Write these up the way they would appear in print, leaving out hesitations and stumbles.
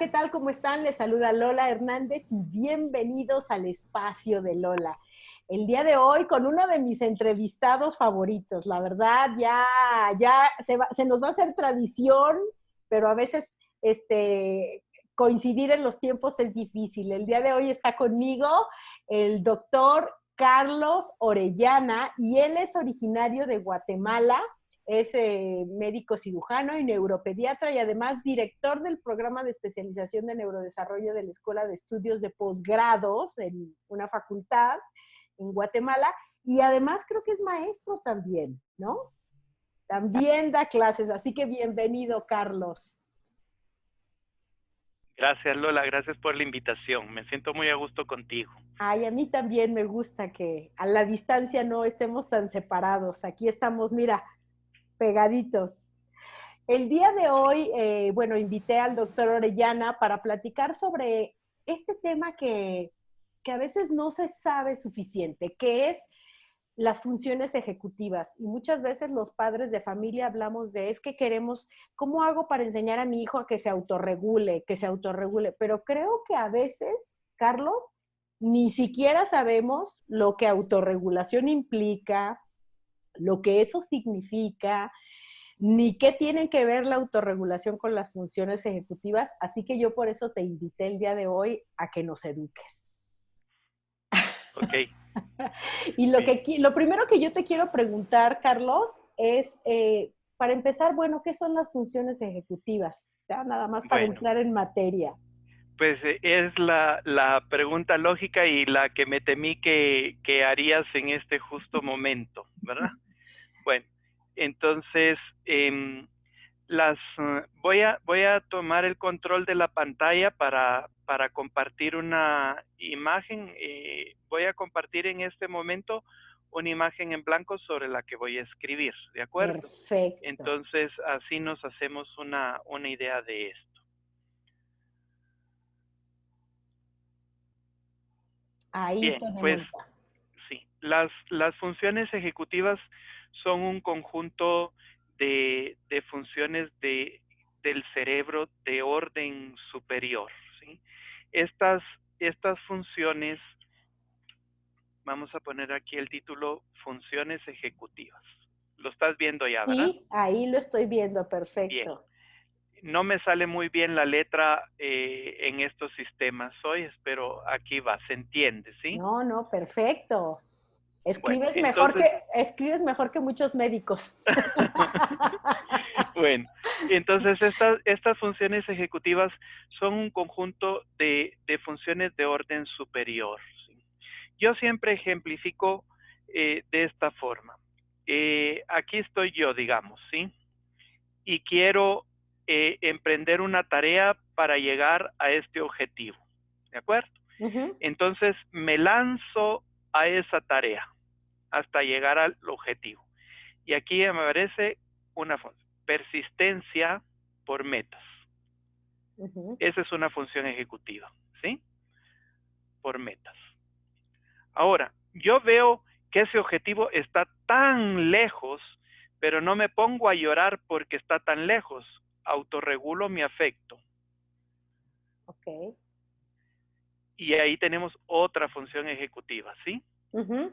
¿qué tal? ¿Cómo están? Les saluda Lola Hernández y bienvenidos al espacio de Lola. El día de hoy con uno de mis entrevistados favoritos. La verdad, ya se nos va a hacer tradición, pero a veces coincidir en los tiempos es difícil. El día de hoy está conmigo el doctor Carlos Orellana y él es originario de Guatemala. Es médico cirujano y neuropediatra y además director del programa de especialización de neurodesarrollo de la Escuela de Estudios de Posgrados en una facultad en Guatemala. Y además creo que es maestro también, ¿no? También da clases, así que bienvenido, Carlos. Gracias, Lola, gracias por la invitación. Me siento muy a gusto contigo. Ay, a mí también me gusta que a la distancia no estemos tan separados. Aquí estamos, mira, pegaditos. El día de hoy, bueno, invité al doctor Orellana para platicar sobre este tema que a veces no se sabe suficiente, que es las funciones ejecutivas. Y muchas veces los padres de familia hablamos de, es que queremos, ¿cómo hago para enseñar a mi hijo a que se autorregule, que se autorregule? Pero creo que a veces, Carlos, ni siquiera sabemos lo que autorregulación implica, lo que eso significa, ni qué tiene que ver la autorregulación con las funciones ejecutivas, así que yo por eso te invité el día de hoy a que nos eduques. Ok, Y bien. lo primero que yo te quiero preguntar, Carlos, es, para empezar, bueno, ¿qué son las funciones ejecutivas? Ya, nada más para Bueno, entrar en materia. pues es la pregunta lógica y la que me temí que harías en este justo momento, ¿verdad? Bueno, entonces voy a tomar el control de la pantalla para compartir una imagen. Voy a compartir en este momento una imagen en blanco sobre la que voy a escribir, ¿de acuerdo? Perfecto. Entonces, así nos hacemos una idea de esto. Ahí Bien, pues tenemos ya. sí, las funciones ejecutivas son un conjunto de funciones del cerebro de orden superior, ¿sí? Estas, estas funciones, vamos a poner aquí el título, funciones ejecutivas. Lo estás viendo ya, ¿verdad? Sí, ahí lo estoy viendo, Bien. perfecto. No me sale muy bien la letra en estos sistemas hoy, pero aquí va, se entiende, ¿sí? No, no, perfecto. Bueno, entonces, Escribes mejor que muchos médicos. bueno, entonces estas funciones ejecutivas son un conjunto de funciones de orden superior, ¿sí? Yo siempre ejemplifico de esta forma. Aquí estoy yo, digamos, ¿sí? Y quiero emprender una tarea para llegar a este objetivo, ¿de acuerdo? Ujú. Entonces me lanzo a esa tarea hasta llegar al objetivo. Y aquí me aparece una función, persistencia por metas. Ujú. Esa es una función ejecutiva, ¿sí? Por metas. Ahora, yo veo que ese objetivo está tan lejos, pero no me pongo a llorar porque está tan lejos. Autorregulo mi afecto. Ok. Y ahí tenemos otra función ejecutiva, ¿sí? Ujú.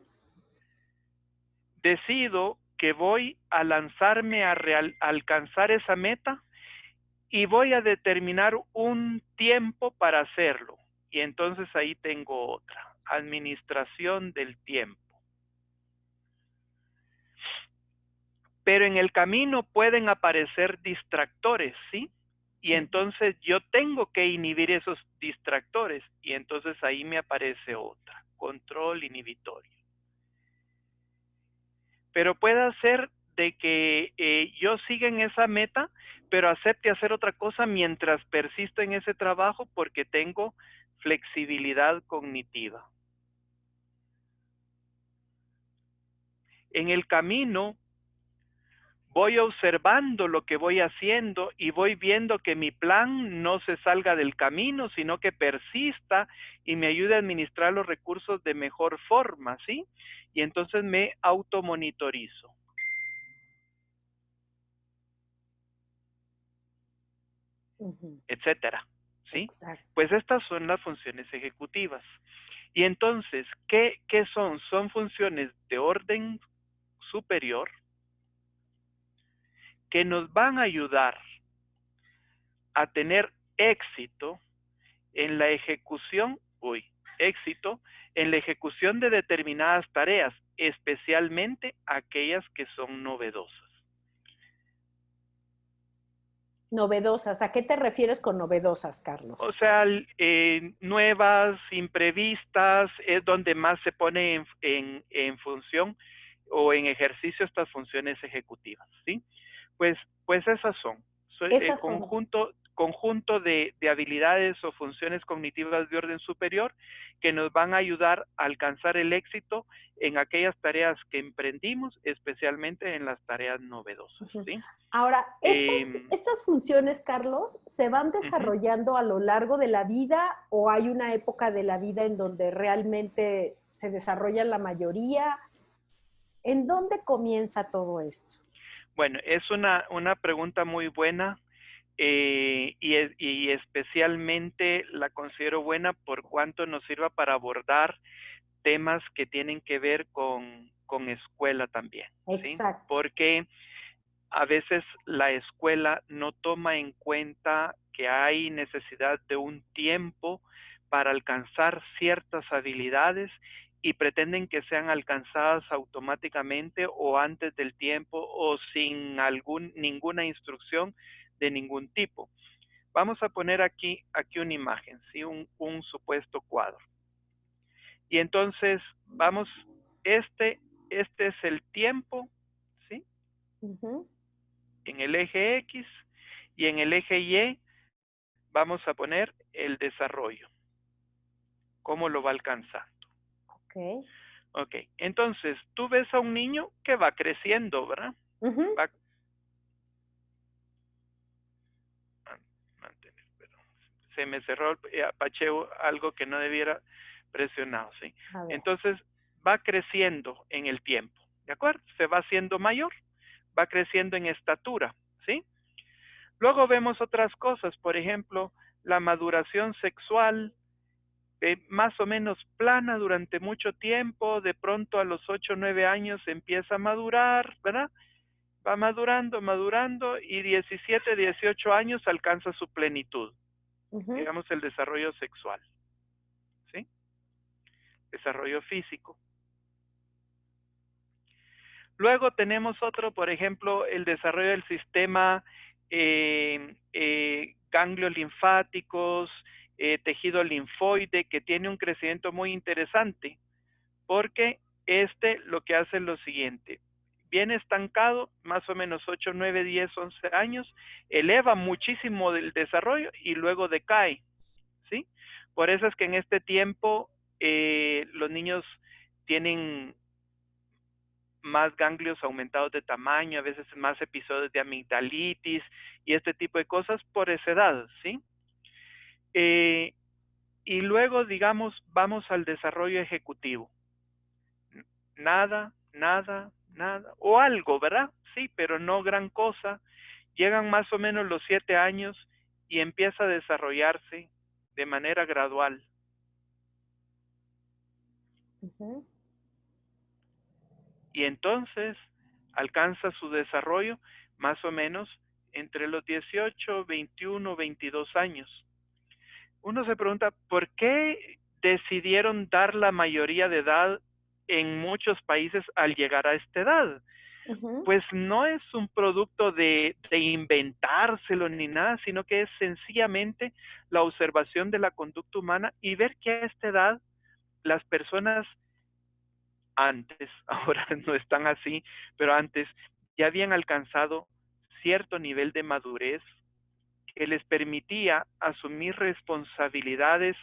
Decido que voy a lanzarme a alcanzar esa meta y voy a determinar un tiempo para hacerlo. Y entonces ahí tengo otra, administración del tiempo. Pero en el camino pueden aparecer distractores, ¿sí? Y entonces yo tengo que inhibir esos distractores y entonces ahí me aparece otra, control inhibitorio. Pero puede ser de que yo siga en esa meta, pero acepte hacer otra cosa mientras persisto en ese trabajo porque tengo flexibilidad cognitiva. En el camino voy observando lo que voy haciendo y voy viendo que mi plan no se salga del camino, sino que persista y me ayude a administrar los recursos de mejor forma, ¿sí? Y entonces me automonitorizo, Ujú. etcétera, ¿sí? Exacto. Pues estas son las funciones ejecutivas. Y entonces, ¿qué son? Son funciones de orden superior que nos van a ayudar a tener éxito en la ejecución, éxito en la ejecución de determinadas tareas, especialmente aquellas que son novedosas. Novedosas. ¿A qué te refieres con novedosas, O Carlos? sea, nuevas, imprevistas, es donde más se pone en función o en ejercicio estas funciones ejecutivas, ¿sí? Pues esas son. Esas son. Conjunto de habilidades o funciones cognitivas de orden superior que nos van a ayudar a alcanzar el éxito en aquellas tareas que emprendimos, especialmente en las tareas novedosas, Ujú. ¿sí? Ahora, Eh, estas funciones, Carlos, ¿se van Ujú. desarrollando a lo largo de la vida o hay una época de la vida en donde realmente se desarrollan la mayoría? ¿En dónde comienza todo esto? Bueno, es una pregunta muy buena y especialmente la considero buena por cuanto nos sirva para abordar temas que tienen que ver con escuela también, ¿sí? Exacto. Porque a veces la escuela no toma en cuenta que hay necesidad de un tiempo para alcanzar ciertas habilidades y pretenden que sean alcanzadas automáticamente o antes del tiempo o sin ninguna instrucción de ningún tipo. Vamos a poner aquí una imagen, ¿sí? Un supuesto cuadro. Y entonces vamos, este, este es el tiempo, ¿sí? Ujú. En el eje X y en el eje Y vamos a poner el desarrollo, cómo lo va alcanzando. Ok. Ok, entonces tú ves a un niño que va creciendo, ¿verdad? Ujú. Va a mantener, perdón. Se me cerró el apacheo, algo que no debiera presionado, ¿sí? A ver. Entonces va creciendo en el tiempo, ¿de acuerdo? Se va haciendo mayor, va creciendo en estatura, ¿sí? Luego vemos otras cosas, por ejemplo, la maduración sexual, más o menos plana durante mucho tiempo, de pronto a los 8 o 9 años empieza a madurar, ¿verdad? Va madurando, madurando y 17, 18 años alcanza su plenitud, Ujú. digamos el desarrollo sexual, ¿sí? Desarrollo físico. Luego tenemos otro, por ejemplo, el desarrollo del sistema ganglios linfáticos, tejido linfoide, que tiene un crecimiento muy interesante, porque lo que hace es lo siguiente, viene estancado, más o menos 8, 9, 10, 11 años, eleva muchísimo el desarrollo y luego decae, ¿sí? Por eso es que en este tiempo los niños tienen más ganglios aumentados de tamaño, a veces más episodios de amigdalitis y este tipo de cosas por esa edad, ¿sí? Eh, y luego, digamos, vamos al desarrollo ejecutivo. Nada, nada, nada, o algo, ¿verdad? Sí, pero no gran cosa. Llegan más o menos los 7 años y empieza a desarrollarse de manera gradual. Ujú. Y entonces alcanza su desarrollo más o menos entre los 18, 21, 22 años. Uno se pregunta, ¿por qué decidieron dar la mayoría de edad en muchos países al llegar a esta edad? Ujú. Pues no es un producto de inventárselo ni nada, sino que es sencillamente la observación de la conducta humana y ver que a esta edad las personas antes, ahora no están así, pero antes ya habían alcanzado cierto nivel de madurez que les permitía asumir responsabilidades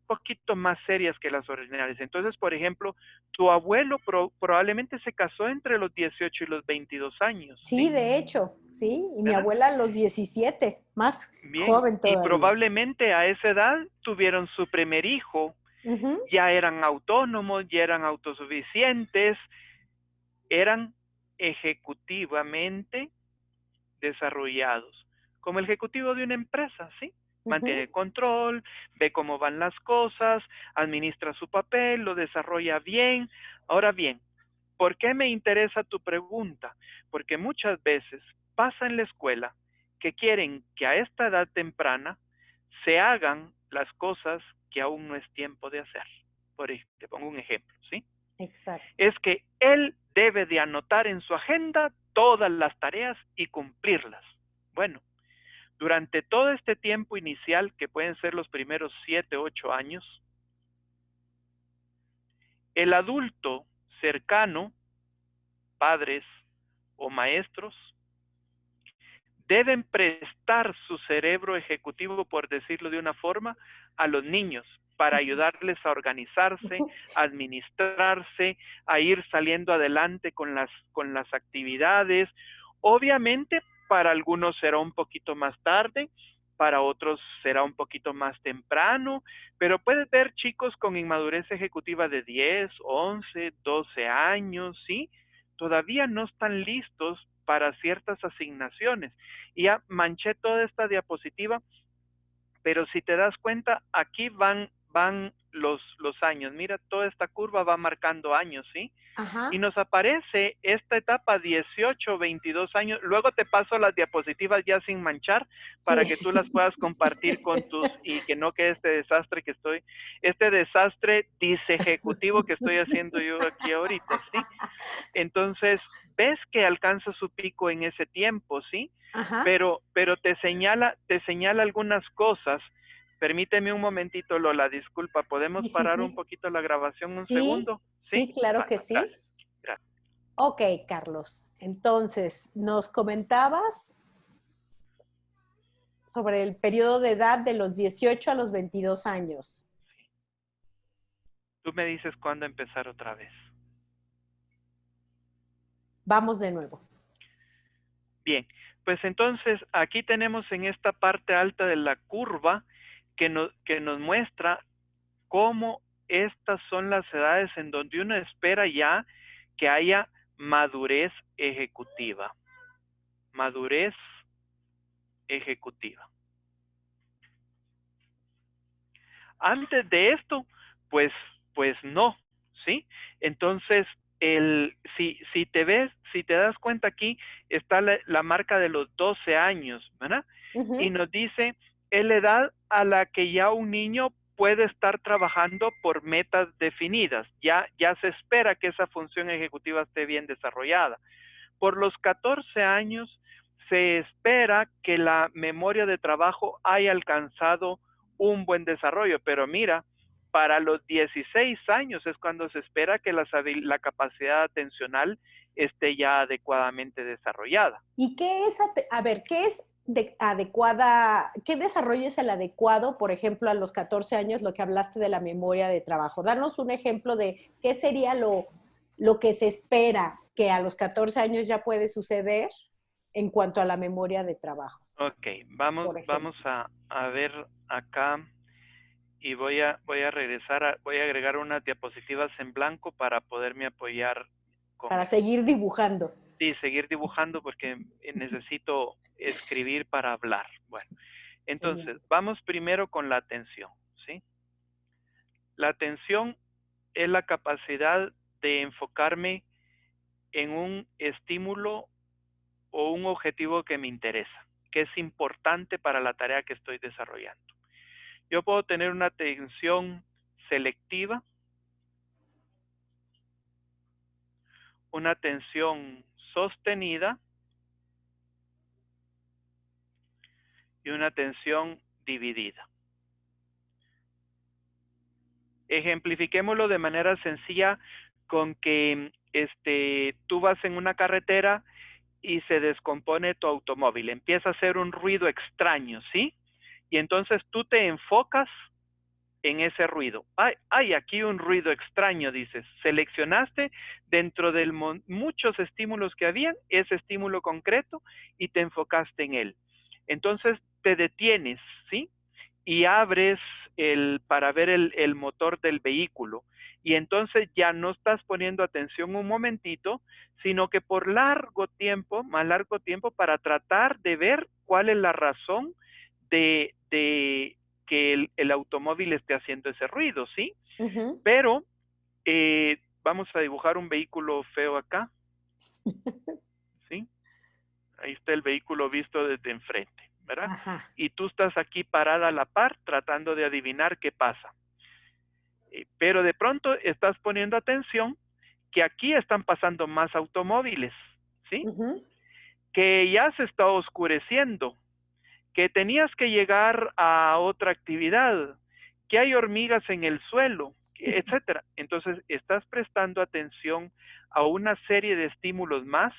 un poquito más serias que las ordinarias. Entonces, por ejemplo, tu abuelo probablemente se casó entre los 18 y los 22 años, Sí, ¿sí? de hecho, sí. Y mi ¿Verdad? abuela a los 17, más Bien, joven y todavía. probablemente a esa edad tuvieron su primer hijo, Ujú. ya eran autónomos, ya eran autosuficientes, eran ejecutivamente desarrollados, como el ejecutivo de una empresa, ¿sí? Mantiene Ujú. el control, ve cómo van las cosas, administra su papel, lo desarrolla bien. Ahora bien, ¿por qué me interesa tu pregunta? Porque muchas veces pasa en la escuela que quieren que a esta edad temprana se hagan las cosas que aún no es tiempo de hacer. Te pongo un ejemplo, ¿sí? Exacto. Es que él debe de anotar en su agenda todas las tareas y cumplirlas. Bueno, durante todo este tiempo inicial, que pueden ser los primeros 7, 8 años, el adulto cercano, padres o maestros, deben prestar su cerebro ejecutivo, por decirlo de una forma, a los niños para ayudarles a organizarse, a administrarse, a ir saliendo adelante con las actividades. Obviamente, para algunos será un poquito más tarde, para otros será un poquito más temprano, pero puedes ver chicos con inmadurez ejecutiva de 10, 11, 12 años, ¿sí? Todavía no están listos para ciertas asignaciones. Y ya manché toda esta diapositiva, pero si te das cuenta, aquí van los años. Mira, toda esta curva va marcando años, ¿sí? Y Ajá. nos aparece esta etapa 18, 22 años. Luego te paso las diapositivas ya sin manchar para Sí. que tú las puedas compartir con y que no quede este desastre disejecutivo que estoy haciendo yo aquí ahorita, ¿sí? Entonces, ves que alcanza su pico en ese tiempo, ¿sí? Ajá. Pero te señala algunas cosas. Permíteme un momentito, Lola, disculpa, ¿podemos Sí, sí, parar un sí. poquito la grabación un Sí, segundo? ¿Sí? sí, claro que Bueno, sí. gracias. Gracias. Ok, Carlos. Entonces, nos comentabas sobre el periodo de edad de los 18 a los 22 años. Tú me dices cuándo empezar otra vez. Vamos de nuevo. Bien, pues entonces aquí tenemos en esta parte alta de la curva que nos muestra cómo estas son las edades en donde uno espera ya que haya madurez ejecutiva. Madurez ejecutiva. Antes de esto, pues no, ¿sí? Entonces, si te das cuenta aquí, está la marca de los 12 años, ¿verdad? Y Ujú. nos dice, es la edad a la que ya un niño puede estar trabajando por metas definidas. Ya se espera que esa función ejecutiva esté bien desarrollada. Por los 14 años se espera que la memoria de trabajo haya alcanzado un buen desarrollo, pero mira, para los 16 años es cuando se espera que la capacidad atencional esté ya adecuadamente desarrollada. ¿Y qué es, a ver, qué es adecuada, qué desarrollo es el adecuado, por ejemplo, a los 14 años, lo que hablaste de la memoria de trabajo? Danos un ejemplo de qué sería lo que se espera que a los 14 años ya puede suceder en cuanto a la memoria de trabajo, Ok, por vamos ejemplo, a ver acá y voy a agregar unas diapositivas en blanco para poderme apoyar con para esto. seguir dibujando. Sí, seguir dibujando porque necesito escribir para hablar. Bueno, entonces, Genial. vamos primero con la atención, ¿sí? La atención es la capacidad de enfocarme en un estímulo o un objetivo que me interesa, que es importante para la tarea que estoy desarrollando. Yo puedo tener una atención selectiva, una atención sostenida y una atención dividida. Ejemplifiquémoslo de manera sencilla con que tú vas en una carretera y se descompone tu automóvil, empieza a hacer un ruido extraño, ¿sí? Y entonces tú te enfocas en ese ruido. Hay aquí un ruido extraño, dices. Seleccionaste dentro de muchos estímulos que habían, ese estímulo concreto y te enfocaste en él. Entonces te detienes, ¿sí? Y abres para ver el motor del vehículo. Y entonces ya no estás poniendo atención un momentito, sino que por más largo tiempo, para tratar de ver cuál es la razón de que el automóvil esté haciendo ese ruido, ¿sí? Ujú. Pero vamos a dibujar un vehículo feo acá, ¿sí? Ahí está el vehículo visto desde enfrente, ¿verdad? Ajá. Y tú estás aquí parada a la par tratando de adivinar qué pasa. Pero de pronto estás poniendo atención que aquí están pasando más automóviles, ¿sí? Ujú. Que ya se está oscureciendo, que tenías que llegar a otra actividad, que hay hormigas en el suelo, etcétera. Entonces, estás prestando atención a una serie de estímulos más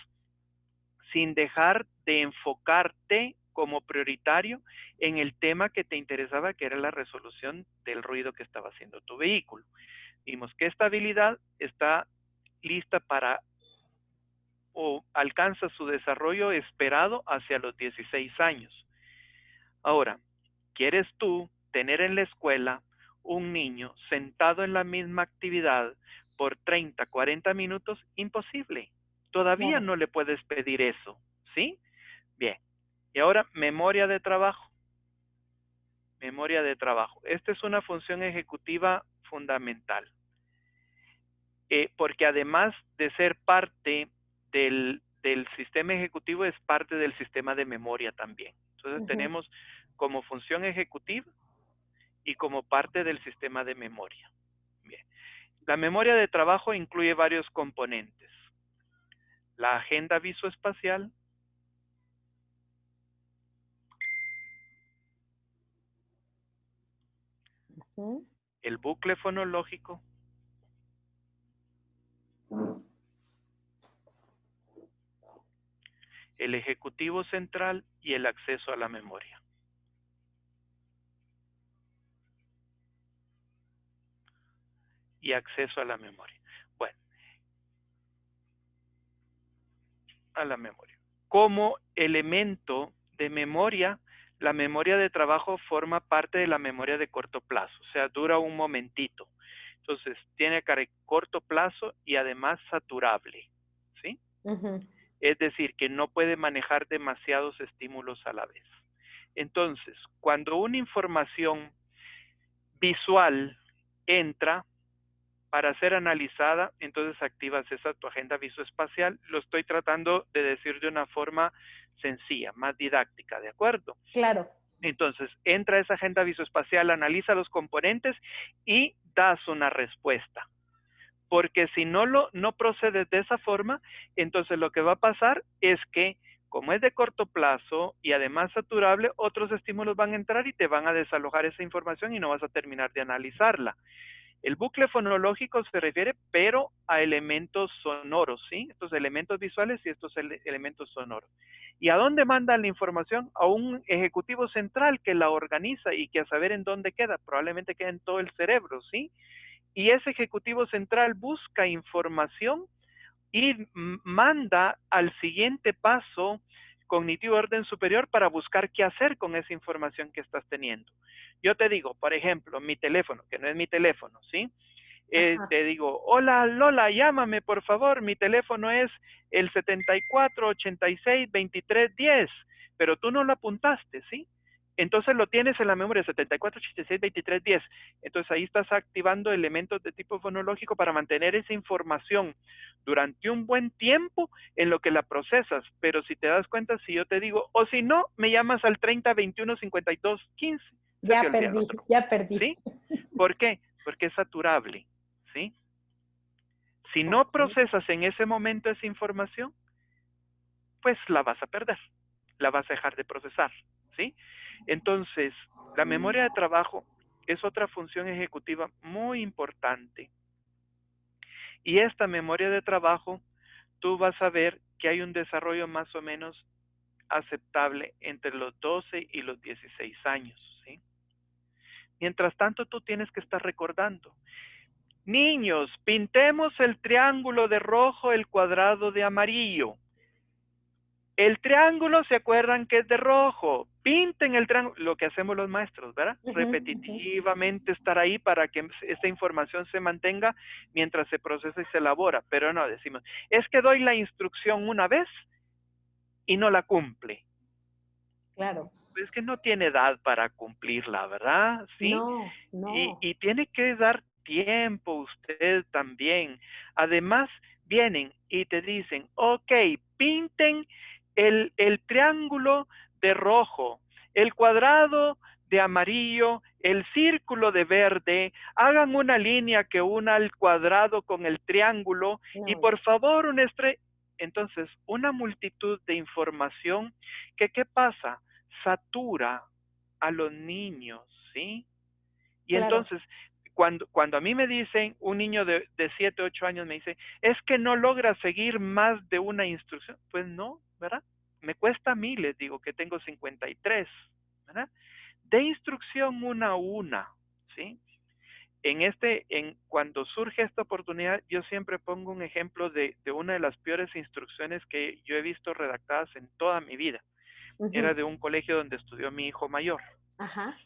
sin dejar de enfocarte como prioritario en el tema que te interesaba, que era la resolución del ruido que estaba haciendo tu vehículo. Vimos que esta habilidad está lista para o alcanza su desarrollo esperado hacia los 16 años. Ahora, ¿quieres tú tener en la escuela un niño sentado en la misma actividad por 30, 40 minutos? Imposible. Todavía Claro. no le puedes pedir eso, ¿sí? Bien. Y ahora, memoria de trabajo. Memoria de trabajo. Esta es una función ejecutiva fundamental, porque además de ser parte del sistema ejecutivo, es parte del sistema de memoria también. Entonces Ujú. tenemos como función ejecutiva y como parte del sistema de memoria. Bien. La memoria de trabajo incluye varios componentes. La agenda visoespacial, Ujú. el bucle fonológico, el ejecutivo central y el acceso a la memoria. Y acceso a la memoria. Bueno, a la memoria. Como elemento de memoria, la memoria de trabajo forma parte de la memoria de corto plazo, o sea, dura un momentito. Entonces, tiene corto plazo y además saturable, ¿sí? Ujú. Es decir, que no puede manejar demasiados estímulos a la vez. Entonces, cuando una información visual entra para ser analizada, entonces activas esa tu agenda visoespacial. Lo estoy tratando de decir de una forma sencilla, más didáctica, ¿de acuerdo? Claro. Entonces, entra esa agenda visoespacial, analiza los componentes y das una respuesta. Porque si no procedes de esa forma, entonces lo que va a pasar es que, como es de corto plazo y además saturable, otros estímulos van a entrar y te van a desalojar esa información y no vas a terminar de analizarla. El bucle fonológico se refiere, pero a elementos sonoros, ¿sí? Estos elementos visuales y estos elementos sonoros. ¿Y a dónde mandan la información? A un ejecutivo central que la organiza y que a saber en dónde queda, probablemente queda en todo el cerebro, ¿sí? Y ese ejecutivo central busca información y manda al siguiente paso cognitivo de orden superior para buscar qué hacer con esa información que estás teniendo. Yo te digo, por ejemplo, mi teléfono, que no es mi teléfono, ¿sí? Ajá. Te digo, hola Lola, llámame por favor, mi teléfono es el 74862310, pero tú no lo apuntaste, ¿sí? Entonces lo tienes en la memoria 74862310. Entonces ahí estás activando elementos de tipo fonológico para mantener esa información durante un buen tiempo en lo que la procesas. Pero si te das cuenta, si yo te digo, o si no, me llamas al 30215215, se te Ya olvida el perdí, otro. ya perdí. ¿Sí? ¿Por qué? Porque es saturable. ¿Sí? Si no Ok. procesas en ese momento esa información, pues la vas a perder, la vas a dejar de procesar, ¿sí? Entonces, la memoria de trabajo es otra función ejecutiva muy importante. Y esta memoria de trabajo, tú vas a ver que hay un desarrollo más o menos aceptable entre los 12 y los 16 años, ¿sí? Mientras tanto, tú tienes que estar recordando. Niños, pintemos el triángulo de rojo, el cuadrado de amarillo. El triángulo, ¿se acuerdan que es de rojo? Pinten el triángulo, lo que hacemos los maestros, ¿verdad? Ujú, ujú. Repetitivamente estar ahí para que esta información se mantenga mientras se procesa y se elabora. Pero no, decimos, es que doy la instrucción una vez y no la cumple. claro. Pues que no tiene edad para cumplirla, ¿verdad? ¿Sí? No, no. Y tiene que dar tiempo usted también. Además, vienen y te dicen, ok, pinten el triángulo de rojo, el cuadrado de amarillo, el círculo de verde, hagan una línea que una el cuadrado con el triángulo y No, por favor una estrella. Entonces, una multitud de información que, ¿qué pasa? Satura a los niños, ¿sí? Y claro. entonces, cuando a mí me dicen, un niño de 7, 8 años me dice, es que no logra seguir más de una instrucción, pues no, ¿verdad? Me cuesta a mí, les digo que tengo 53, ¿verdad? De instrucción una a una, ¿sí? Cuando surge esta oportunidad, yo siempre pongo un ejemplo de una de las peores instrucciones que yo he visto redactadas en toda mi vida. Era Ujú. de un colegio donde estudió mi hijo mayor. Ajá,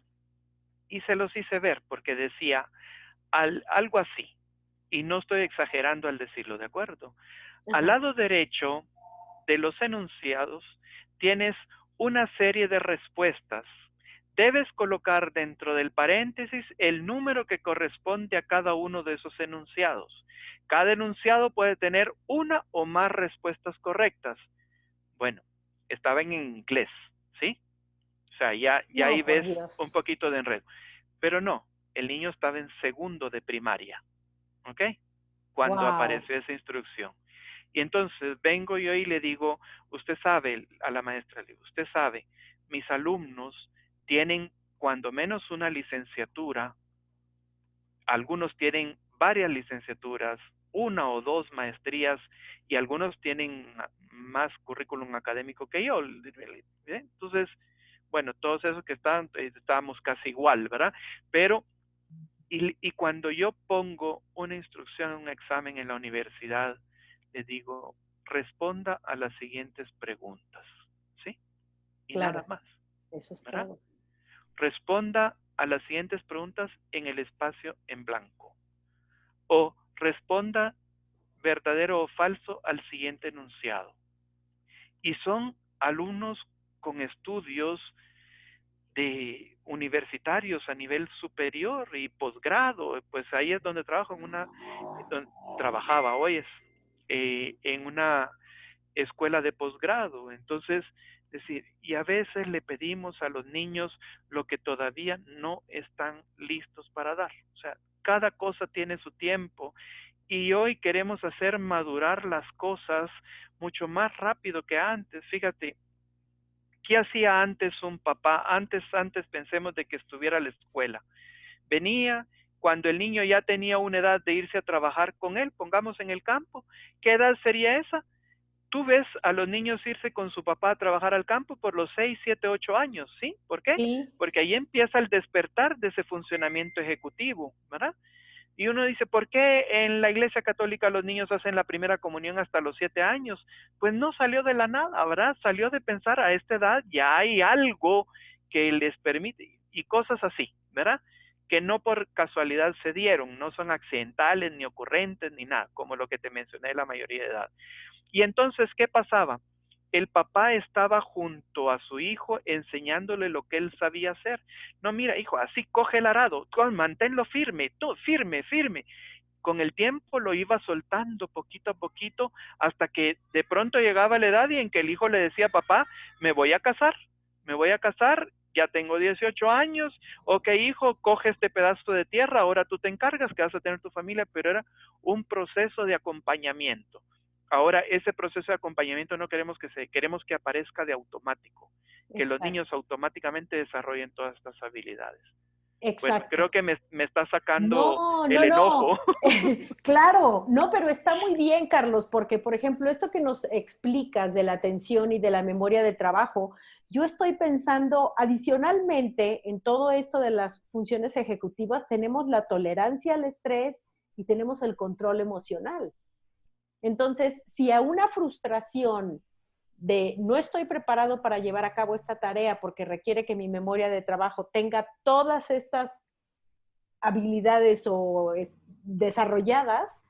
Y se los hice ver porque decía algo así, y no estoy exagerando al decirlo, ¿de acuerdo? Al ajá. lado derecho de los enunciados tienes una serie de respuestas. Debes colocar dentro del paréntesis el número que corresponde a cada uno de esos enunciados. Cada enunciado puede tener una o más respuestas correctas. Bueno, estaba en inglés, ¿sí? O sea, ya No, ahí por ves un Dios. poquito de enredo. Pero no, el niño estaba en segundo de primaria, ¿ok? Cuando Wow. apareció esa instrucción. Y entonces vengo yo y le digo, usted sabe, a la maestra, le digo, usted sabe, mis alumnos tienen cuando menos una licenciatura, algunos tienen varias licenciaturas, una o dos maestrías, y algunos tienen más currículum académico que yo. Entonces, bueno, todos esos que estaban, estábamos casi igual, ¿verdad? Pero, y cuando yo pongo una instrucción, un examen en la universidad, les digo, responda a las siguientes preguntas, ¿sí? Y nada Claro, más, eso es ¿verdad? todo. Responda a las siguientes preguntas en el espacio en blanco. O responda verdadero o falso al siguiente enunciado. Y son alumnos con estudios de universitarios a nivel superior y posgrado, pues ahí es donde trabajo donde trabajaba hoy es en una escuela de posgrado. Entonces, es decir, y a veces le pedimos a los niños lo que todavía no están listos para dar. O sea, cada cosa tiene su tiempo y hoy queremos hacer madurar las cosas mucho más rápido que antes. Fíjate, ¿qué hacía antes un papá? Antes pensemos de que estuviera a la escuela. Venía cuando el niño ya tenía una edad de irse a trabajar con él, pongamos en el campo. ¿Qué edad sería esa? Tú ves a los niños irse con su papá a trabajar al campo por los 6, 7, 8 años, ¿sí? ¿Por qué? Sí, Porque ahí empieza el despertar de ese funcionamiento ejecutivo, ¿verdad? Y uno dice, ¿por qué en la Iglesia Católica los niños hacen la primera comunión hasta los 7 años? Pues no salió de la nada, ¿verdad? Salió de pensar a esta edad ya hay algo que les permite y cosas así, ¿verdad? Que no por casualidad se dieron, no son accidentales ni ocurrentes ni nada, como lo que te mencioné la mayoría de edad. Y entonces, ¿qué pasaba? El papá estaba junto a su hijo enseñándole lo que él sabía hacer. No, mira, hijo, así coge el arado, tú manténlo firme, tú, firme, firme. Con el tiempo lo iba soltando poquito a poquito hasta que de pronto llegaba la edad y en que el hijo le decía, papá, me voy a casar, ya tengo 18 años, ok hijo, coge este pedazo de tierra, ahora tú te encargas que vas a tener tu familia, pero era un proceso de acompañamiento. Ahora, ese proceso de acompañamiento no queremos que aparezca de automático, que los niños exacto, automáticamente desarrollen todas estas habilidades. Bueno, creo exacto. que me está sacando No, el no, no. enojo. Claro, no, pero está muy bien, Carlos, porque, por ejemplo, esto que nos explicas de la atención y de la memoria de trabajo, yo estoy pensando adicionalmente en todo esto de las funciones ejecutivas, tenemos la tolerancia al estrés y tenemos el control emocional. Entonces, si a una frustración de no estoy preparado para llevar a cabo esta tarea porque requiere que mi memoria de trabajo tenga todas estas habilidades desarrolladas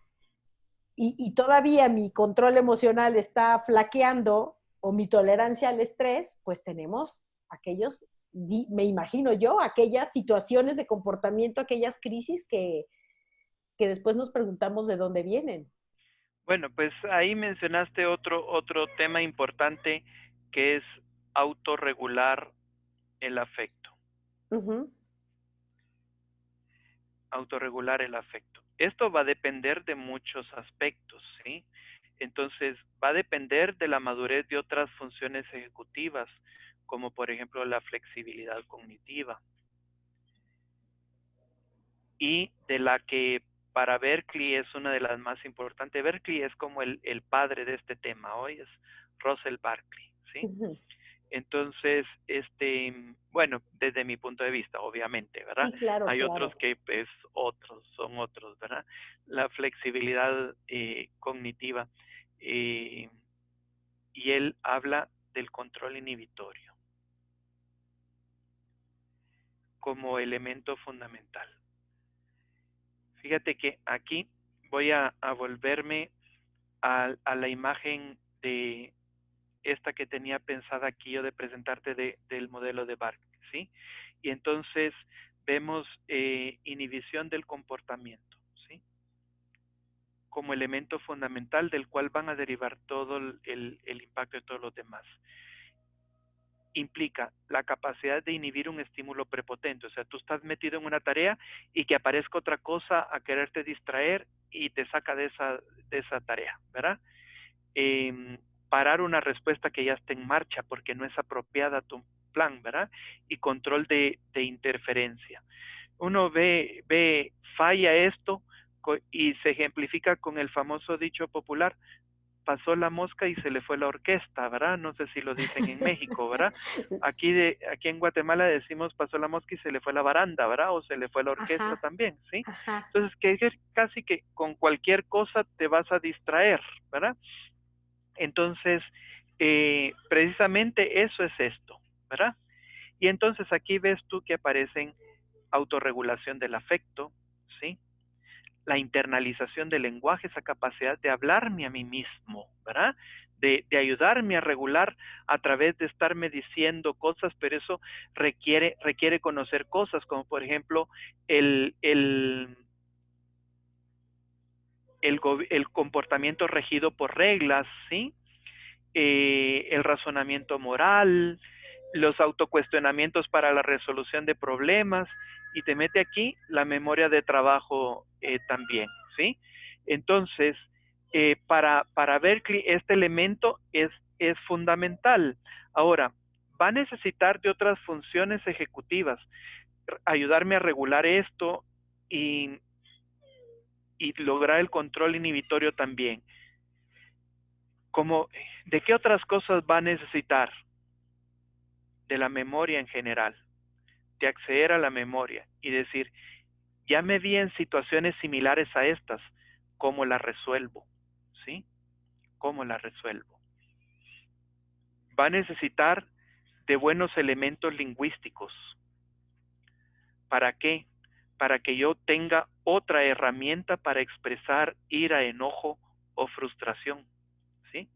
y todavía mi control emocional está flaqueando o mi tolerancia al estrés, pues tenemos aquellos, me imagino yo, aquellas situaciones de comportamiento, aquellas crisis que después nos preguntamos de dónde vienen. Bueno, pues ahí mencionaste otro tema importante que es autorregular el afecto. Uh-huh. Autorregular el afecto. Esto va a depender de muchos aspectos, ¿sí? Entonces, va a depender de la madurez de otras funciones ejecutivas, como por ejemplo la flexibilidad cognitiva. Y de la que para Berkeley es una de las más importantes. Berkeley es como el padre de este tema, hoy es Russell Berkeley, ¿sí? Uh-huh. Entonces, bueno, desde mi punto de vista, obviamente, ¿verdad? Sí, claro, Hay claro. otros que, pues, son otros, ¿verdad? La flexibilidad cognitiva. Y él habla del control inhibitorio como elemento fundamental. Fíjate que aquí voy a volverme a la imagen de esta que tenía pensada aquí yo de presentarte del modelo de Bark, ¿sí? Y entonces vemos inhibición del comportamiento, ¿sí? Como elemento fundamental del cual van a derivar todo el impacto de todos los demás. Implica la capacidad de inhibir un estímulo prepotente, o sea, tú estás metido en una tarea y que aparezca otra cosa a quererte distraer y te saca de esa tarea, ¿verdad? Parar una respuesta que ya está en marcha porque no es apropiada a tu plan, ¿verdad? Y control de interferencia. Uno ve falla esto y se ejemplifica con el famoso dicho popular, pasó la mosca y se le fue la orquesta, ¿verdad? No sé si lo dicen en México, ¿verdad? Aquí en Guatemala decimos pasó la mosca y se le fue la baranda, ¿verdad? O se le fue la orquesta Ajá, también, ¿sí? ajá. Entonces, que casi que con cualquier cosa te vas a distraer, ¿verdad? Entonces, precisamente eso es esto, ¿verdad? Y entonces aquí ves tú que aparecen autorregulación del afecto, ¿sí? La internalización del lenguaje, esa capacidad de hablarme a mí mismo, ¿verdad? De ayudarme a regular a través de estarme diciendo cosas, pero eso requiere conocer cosas, como por ejemplo el comportamiento regido por reglas, ¿sí? El razonamiento moral, los autocuestionamientos para la resolución de problemas, y te mete aquí la memoria de trabajo también, ¿sí? Entonces, para Berkeley este elemento es fundamental. Ahora, va a necesitar de otras funciones ejecutivas, ayudarme a regular esto y lograr el control inhibitorio también. Como, ¿de qué otras cosas va a necesitar? De la memoria en general, de acceder a la memoria y decir, ya me vi en situaciones similares a estas, ¿cómo las resuelvo? ¿Sí? ¿Cómo las resuelvo? Va a necesitar de buenos elementos lingüísticos. ¿Para qué? Para que yo tenga otra herramienta para expresar ira, enojo o frustración. ¿Sí?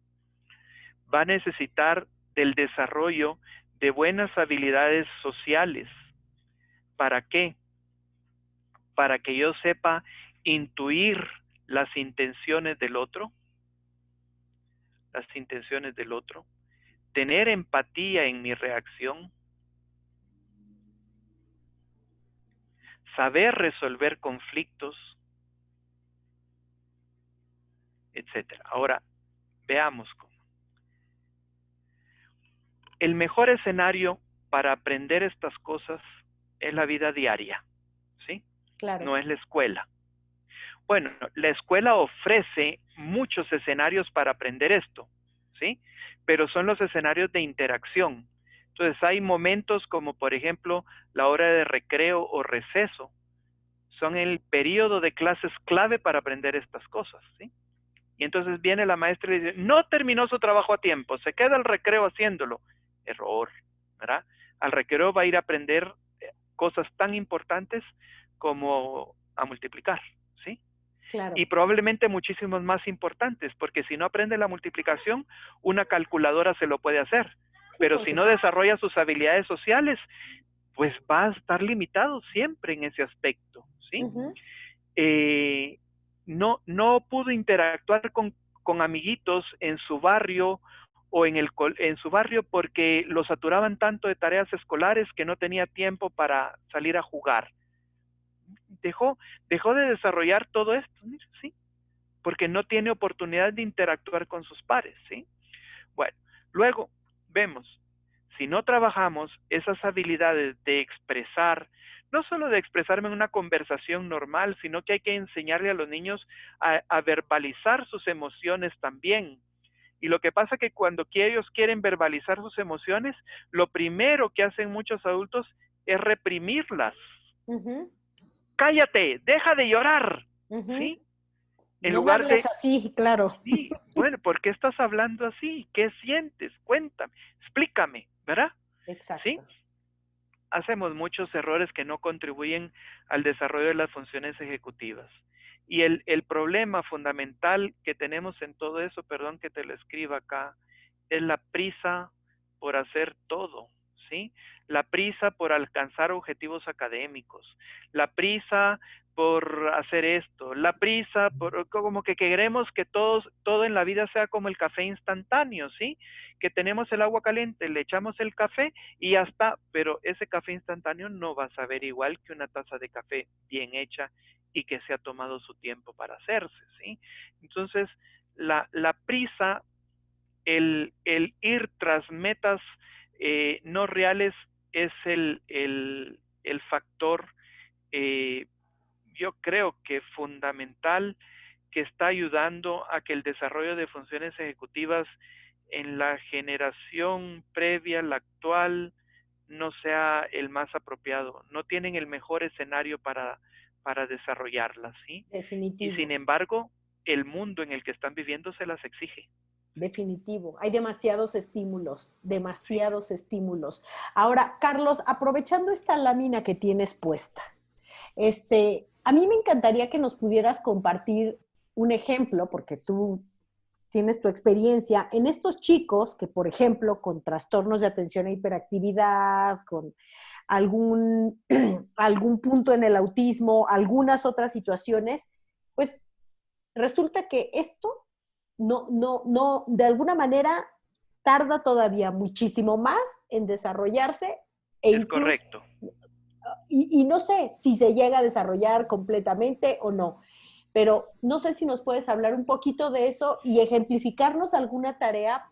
Va a necesitar del desarrollo de buenas habilidades sociales. ¿Para qué? Para que yo sepa intuir las intenciones del otro, tener empatía en mi reacción, saber resolver conflictos, etcétera. Ahora, veamos cómo. El mejor escenario para aprender estas cosas es la vida diaria, ¿sí? Claro. No es la escuela. Bueno, la escuela ofrece muchos escenarios para aprender esto, ¿sí? Pero son los escenarios de interacción. Entonces hay momentos como por ejemplo la hora de recreo o receso. Son el periodo de clases clave para aprender estas cosas, ¿sí? Y entonces viene la maestra y dice, no terminó su trabajo a tiempo, se queda el recreo haciéndolo. Error, ¿verdad? Al recreo va a ir a aprender cosas tan importantes como a multiplicar, ¿sí? Claro. Y probablemente muchísimos más importantes, porque si no aprende la multiplicación, una calculadora se lo puede hacer, pero por si no supuesto. desarrolla sus habilidades sociales, pues va a estar limitado siempre en ese aspecto, ¿sí? Ujú. No pudo interactuar con amiguitos en su barrio o en su barrio porque lo saturaban tanto de tareas escolares que no tenía tiempo para salir a jugar. Dejó, dejó de desarrollar todo esto, ¿sí? Porque no tiene oportunidad de interactuar con sus pares, ¿sí? Bueno, luego vemos, si no trabajamos esas habilidades de expresar, no solo de expresarme en una conversación normal, sino que hay que enseñarle a los niños a verbalizar sus emociones también. Y lo que pasa es que cuando ellos quieren verbalizar sus emociones, lo primero que hacen muchos adultos es reprimirlas. Ujú. Cállate, deja de llorar, Ujú. ¿sí? En No me lugar hables de, así, claro. sí, bueno, ¿por qué estás hablando así? ¿Qué sientes? Cuéntame, explícame, ¿verdad? ¿Sí? Exacto. Hacemos muchos errores que no contribuyen al desarrollo de las funciones ejecutivas. Y el problema fundamental que tenemos en todo eso, perdón que te lo escriba acá, es la prisa por hacer todo, ¿sí? La prisa por alcanzar objetivos académicos, la prisa por hacer esto, la prisa por como que queremos que todo en la vida sea como el café instantáneo, ¿sí? Que tenemos el agua caliente, le echamos el café y ya está, pero ese café instantáneo no va a saber igual que una taza de café bien hecha y que se ha tomado su tiempo para hacerse, ¿sí? Entonces, la prisa, el ir tras metas no reales es el factor, eh, yo creo que fundamental, que está ayudando a que el desarrollo de funciones ejecutivas en la generación previa, la actual, no sea el más apropiado. No tienen el mejor escenario para desarrollarlas, ¿sí? Y sin Definitivo, embargo, el mundo en el que están viviendo se las exige, definitivo. Hay demasiados estímulos, ¿sí? demasiados estímulos. Ahora, Carlos, aprovechando esta lámina que tienes puesta, a mí me encantaría que nos pudieras compartir un ejemplo, porque tú tienes tu experiencia en estos chicos que, por ejemplo, con trastornos de atención e hiperactividad, con algún, algún punto en el autismo, algunas otras situaciones, pues resulta que esto no, de alguna manera tarda todavía muchísimo más en desarrollarse e Es incluso, correcto. y no sé si se llega a desarrollar completamente o no, pero no sé si nos puedes hablar un poquito de eso y ejemplificarnos alguna tarea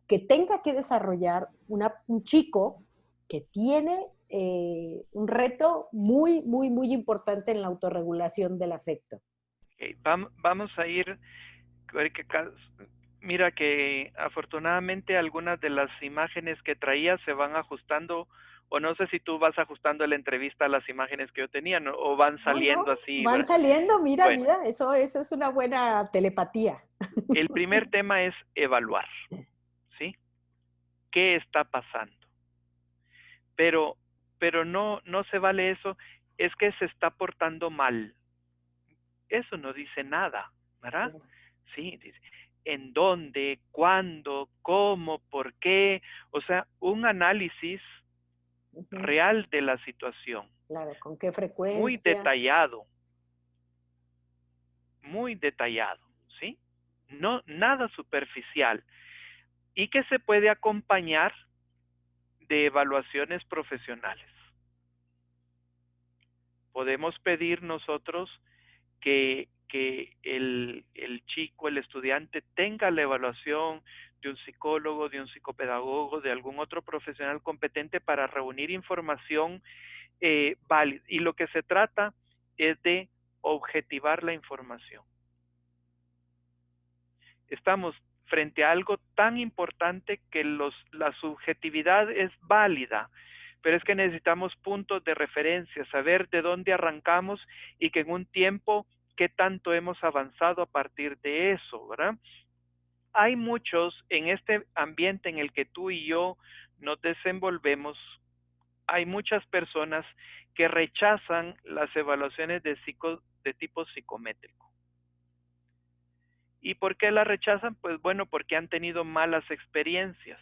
que tenga que desarrollar un chico que tiene un reto muy, muy, muy importante en la autorregulación del afecto. Okay. Vamos a ir, mira que afortunadamente algunas de las imágenes que traía se van ajustando, o no sé si tú vas ajustando la entrevista a las imágenes que yo tenía, ¿no? O van No, no, saliendo así, van ¿verdad? saliendo, mira, Bueno, mira, eso es una buena telepatía. el primer tema es evaluar, ¿sí? ¿Qué está pasando? Pero, pero no se vale eso, es que se está portando mal. Eso no dice nada, ¿verdad? Claro. Sí, dice, ¿en dónde, cuándo, cómo, por qué? O sea, un análisis Ujú. real de la situación, Claro, con qué muy frecuencia. detallado, muy detallado, ¿sí? No, nada superficial y que se puede acompañar de evaluaciones profesionales. Podemos pedir nosotros que el chico, el estudiante, tenga la evaluación de un psicólogo, de un psicopedagogo, de algún otro profesional competente para reunir información válida. Y lo que se trata es de objetivar la información. Estamos frente a algo tan importante que la subjetividad es válida, pero es que necesitamos puntos de referencia, saber de dónde arrancamos y que en un tiempo qué tanto hemos avanzado a partir de eso, ¿verdad? Hay muchos en este ambiente en el que tú y yo nos desenvolvemos, hay muchas personas que rechazan las evaluaciones de tipo psicométrico. ¿Y por qué la rechazan? Pues bueno, porque han tenido malas experiencias.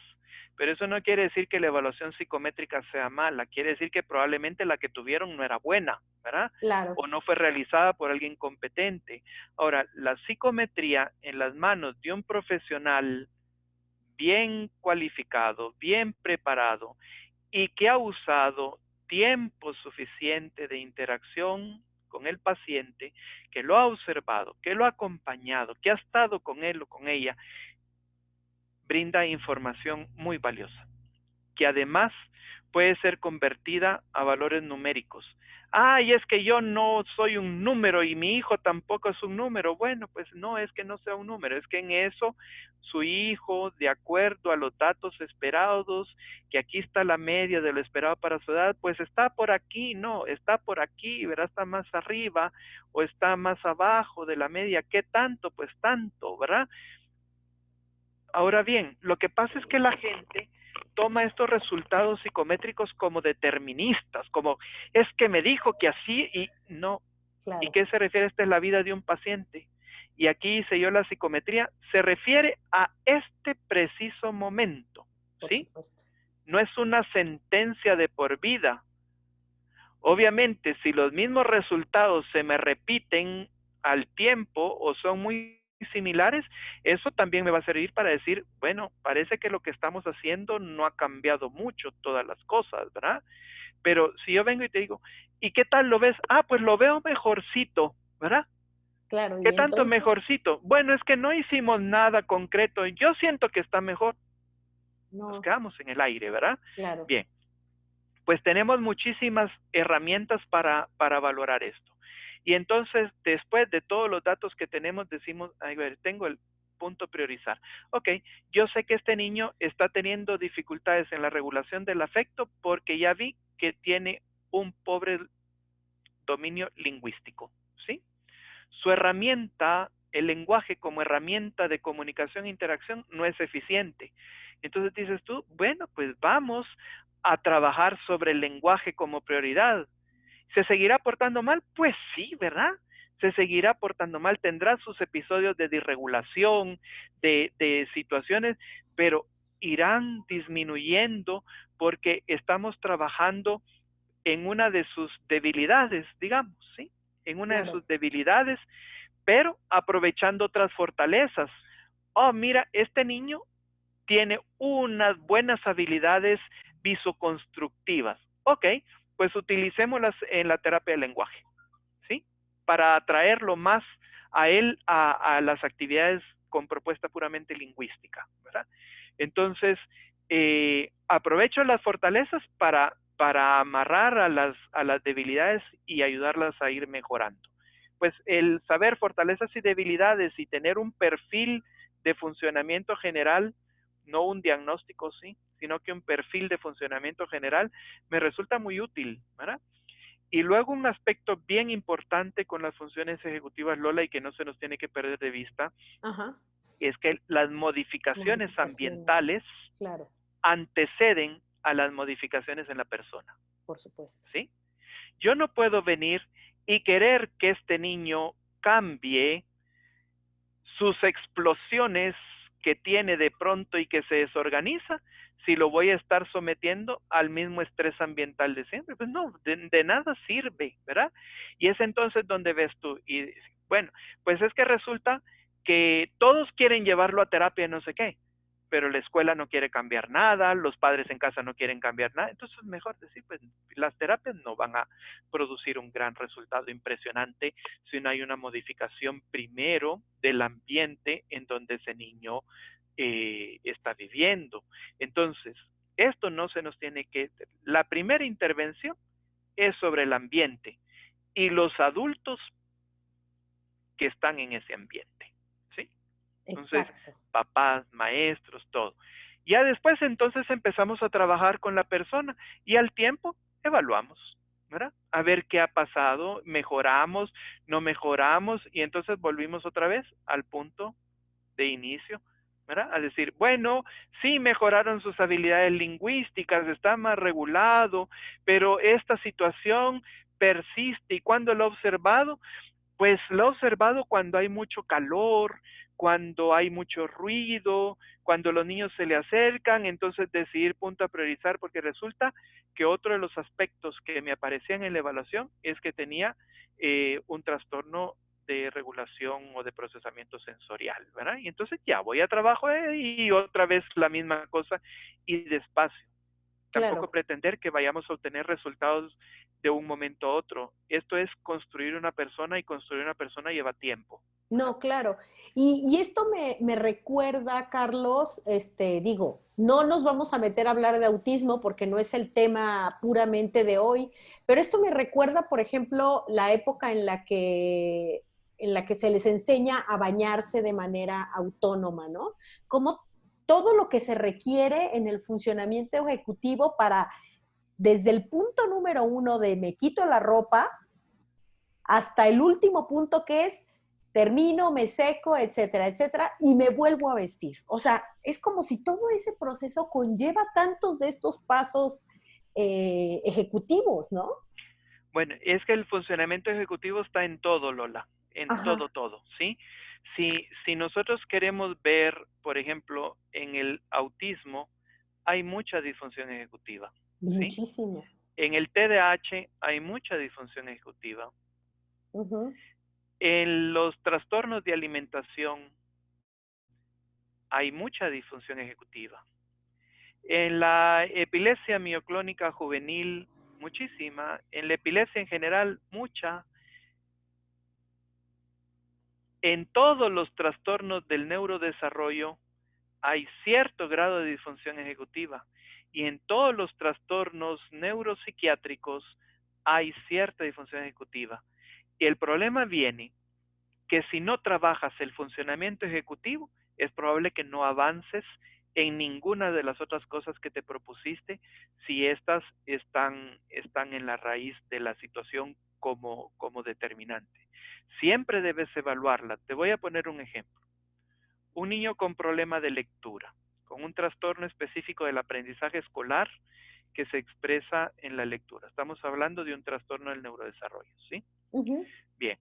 pero eso no quiere decir que la evaluación psicométrica sea mala, quiere decir que probablemente la que tuvieron no era buena, ¿verdad? Claro, O no fue realizada por alguien competente. Ahora, la psicometría en las manos de un profesional bien cualificado, bien preparado y que ha usado tiempo suficiente de interacción con el paciente, que lo ha observado, que lo ha acompañado, que ha estado con él o con ella, brinda información muy valiosa, que además puede ser convertida a valores numéricos. Ah, y es que yo no soy un número y mi hijo tampoco es un número. Bueno, pues no es que no sea un número, es que en eso su hijo, de acuerdo a los datos esperados, que aquí está la media de lo esperado para su edad, pues está por aquí, no, está por aquí, ¿verdad? Está más arriba o está más abajo de la media. ¿Qué tanto? Pues tanto, ¿verdad? Ahora bien, lo que pasa es que la gente toma estos resultados psicométricos como deterministas, como es que me dijo que así y no. ¿Y claro, qué se refiere? Esta es la vida de un paciente. Y aquí hice yo la psicometría, se refiere a este preciso momento, por ¿sí? supuesto. No es una sentencia de por vida. Obviamente, si los mismos resultados se me repiten al tiempo o son muy similares, eso también me va a servir para decir, bueno, parece que lo que estamos haciendo no ha cambiado mucho todas las cosas, ¿verdad? Pero si yo vengo y te digo, ¿y qué tal lo ves? Ah, pues lo veo mejorcito, ¿verdad? Claro, ¿Qué y tanto entonces, mejorcito? Bueno, es que no hicimos nada concreto. Yo siento que está mejor. Nos no, quedamos en el aire, ¿verdad? claro, Bien, pues tenemos muchísimas herramientas para valorar esto. Y entonces, después de todos los datos que tenemos, decimos, a ver, tengo el punto priorizar. Ok, yo sé que este niño está teniendo dificultades en la regulación del afecto porque ya vi que tiene un pobre dominio lingüístico, ¿sí? Su herramienta, el lenguaje como herramienta de comunicación e interacción no es eficiente. Entonces dices tú, bueno, pues vamos a trabajar sobre el lenguaje como prioridad. ¿Se seguirá portando mal? Pues sí, ¿verdad? Se seguirá portando mal, tendrá sus episodios de disregulación, de situaciones, pero irán disminuyendo porque estamos trabajando en una de sus debilidades, digamos, ¿sí? En una de claro, sus debilidades, pero aprovechando otras fortalezas. Oh, mira, este niño tiene unas buenas habilidades visoconstructivas. Ok, pues utilicémoslas en la terapia del lenguaje, ¿sí? Para atraerlo más a él a las actividades con propuesta puramente lingüística, ¿verdad? Entonces, aprovecho las fortalezas para amarrar a las debilidades y ayudarlas a ir mejorando. Pues el saber fortalezas y debilidades y tener un perfil de funcionamiento general, no un diagnóstico, sí, sino que un perfil de funcionamiento general, me resulta muy útil, ¿verdad? Y luego un aspecto bien importante con las funciones ejecutivas Lola y que no se nos tiene que perder de vista, ajá, es que las modificaciones modificaciones, ambientales claro, anteceden a las modificaciones en la persona, por supuesto. ¿sí? Yo no puedo venir y querer que este niño cambie sus explosiones que tiene de pronto y que se desorganiza, si lo voy a estar sometiendo al mismo estrés ambiental de siempre. Pues no, de nada sirve, ¿verdad? Y es entonces donde ves tú, y bueno, pues es que resulta que todos quieren llevarlo a terapia, no sé qué, pero la escuela no quiere cambiar nada, los padres en casa no quieren cambiar nada, entonces es mejor decir, pues las terapias no van a producir un gran resultado impresionante si no hay una modificación primero del ambiente en donde ese niño está viviendo. Entonces, esto no se nos tiene que... La primera intervención es sobre el ambiente y los adultos que están en ese ambiente, ¿sí? Entonces, Exacto. papás, maestros, todo. Ya después entonces empezamos a trabajar con la persona y al tiempo evaluamos, ¿verdad? A ver qué ha pasado, mejoramos, no mejoramos y entonces volvimos otra vez al punto de inicio, ¿verdad? A decir, bueno, sí mejoraron sus habilidades lingüísticas, está más regulado, pero esta situación persiste y cuando lo he observado, pues lo he observado cuando hay mucho calor, cuando hay mucho ruido, cuando los niños se le acercan, entonces decidir punto a priorizar, porque resulta que otro de los aspectos que me aparecían en la evaluación es que tenía un trastorno de regulación o de procesamiento sensorial, ¿verdad? Y entonces ya voy a trabajo y otra vez la misma cosa y despacio. Tampoco Claro. pretender que vayamos a obtener resultados de un momento a otro. Esto es construir una persona y construir una persona lleva tiempo, ¿verdad? No, claro. Y esto me recuerda, Carlos, digo, no nos vamos a meter a hablar de autismo porque no es el tema puramente de hoy, pero esto me recuerda, por ejemplo, la época en la que se les enseña a bañarse de manera autónoma, ¿no? Como todo lo que se requiere en el funcionamiento ejecutivo para, desde el punto número uno de me quito la ropa, hasta el último punto que es termino, me seco, etcétera, etcétera, y me vuelvo a vestir. O sea, es como si todo ese proceso conlleva tantos de estos pasos ejecutivos, ¿no? Bueno, es que el funcionamiento ejecutivo está en todo, Lola, en todo, Ajá, todo, ¿sí? Si nosotros queremos ver, por ejemplo, en el autismo, hay mucha disfunción ejecutiva, ¿sí? muchísimo. En el TDAH hay mucha disfunción ejecutiva. Uh-huh. En los trastornos de alimentación hay mucha disfunción ejecutiva. En la epilepsia mioclónica juvenil, muchísima. En la epilepsia en general, mucha. En todos los trastornos del neurodesarrollo hay cierto grado de disfunción ejecutiva. Y en todos los trastornos neuropsiquiátricos hay cierta disfunción ejecutiva. Y el problema viene que si no trabajas el funcionamiento ejecutivo, es probable que no avances en ninguna de las otras cosas que te propusiste si estas están en la raíz de la situación como determinante. Siempre debes evaluarla. Te voy a poner un ejemplo. Un niño con problema de lectura, con un trastorno específico del aprendizaje escolar que se expresa en la lectura. Estamos hablando de un trastorno del neurodesarrollo, ¿sí? Uh-huh. Bien,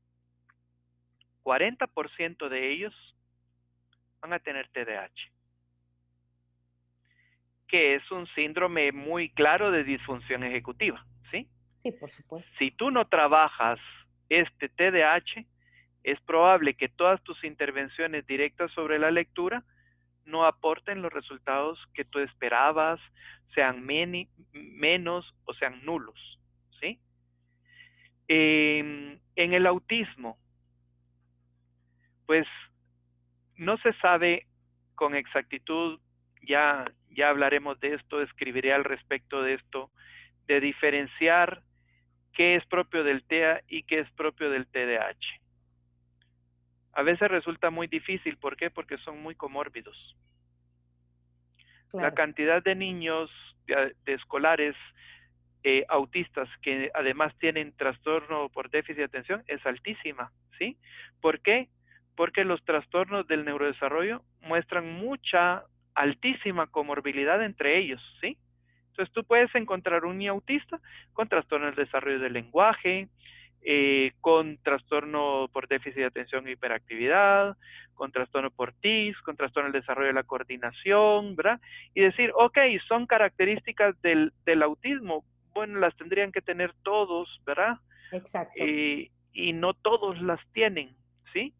40% de ellos van a tener TDAH, que es un síndrome muy claro de disfunción ejecutiva, ¿sí? Sí, por supuesto. Si tú no trabajas este TDAH, es probable que todas tus intervenciones directas sobre la lectura no aporten los resultados que tú esperabas, sean menos o sean nulos, ¿sí? En el autismo, pues no se sabe con exactitud, ya hablaremos de esto, escribiré al respecto de esto, de diferenciar qué es propio del TEA y qué es propio del TDAH. A veces resulta muy difícil, ¿por qué? Porque son muy comórbidos. La Claro. cantidad de niños, de escolares autistas que además tienen trastorno por déficit de atención es altísima, ¿sí? ¿Por qué? Porque los trastornos del neurodesarrollo muestran mucha, altísima comorbilidad entre ellos, ¿sí? Entonces tú puedes encontrar un niño autista con trastorno del desarrollo del lenguaje, con trastorno por déficit de atención e hiperactividad, con trastorno por TIC, con trastorno del desarrollo de la coordinación, ¿verdad? Y decir, ok, son características del autismo, bueno, las tendrían que tener todos, ¿verdad? Exacto. Y no todos las tienen, ¿sí?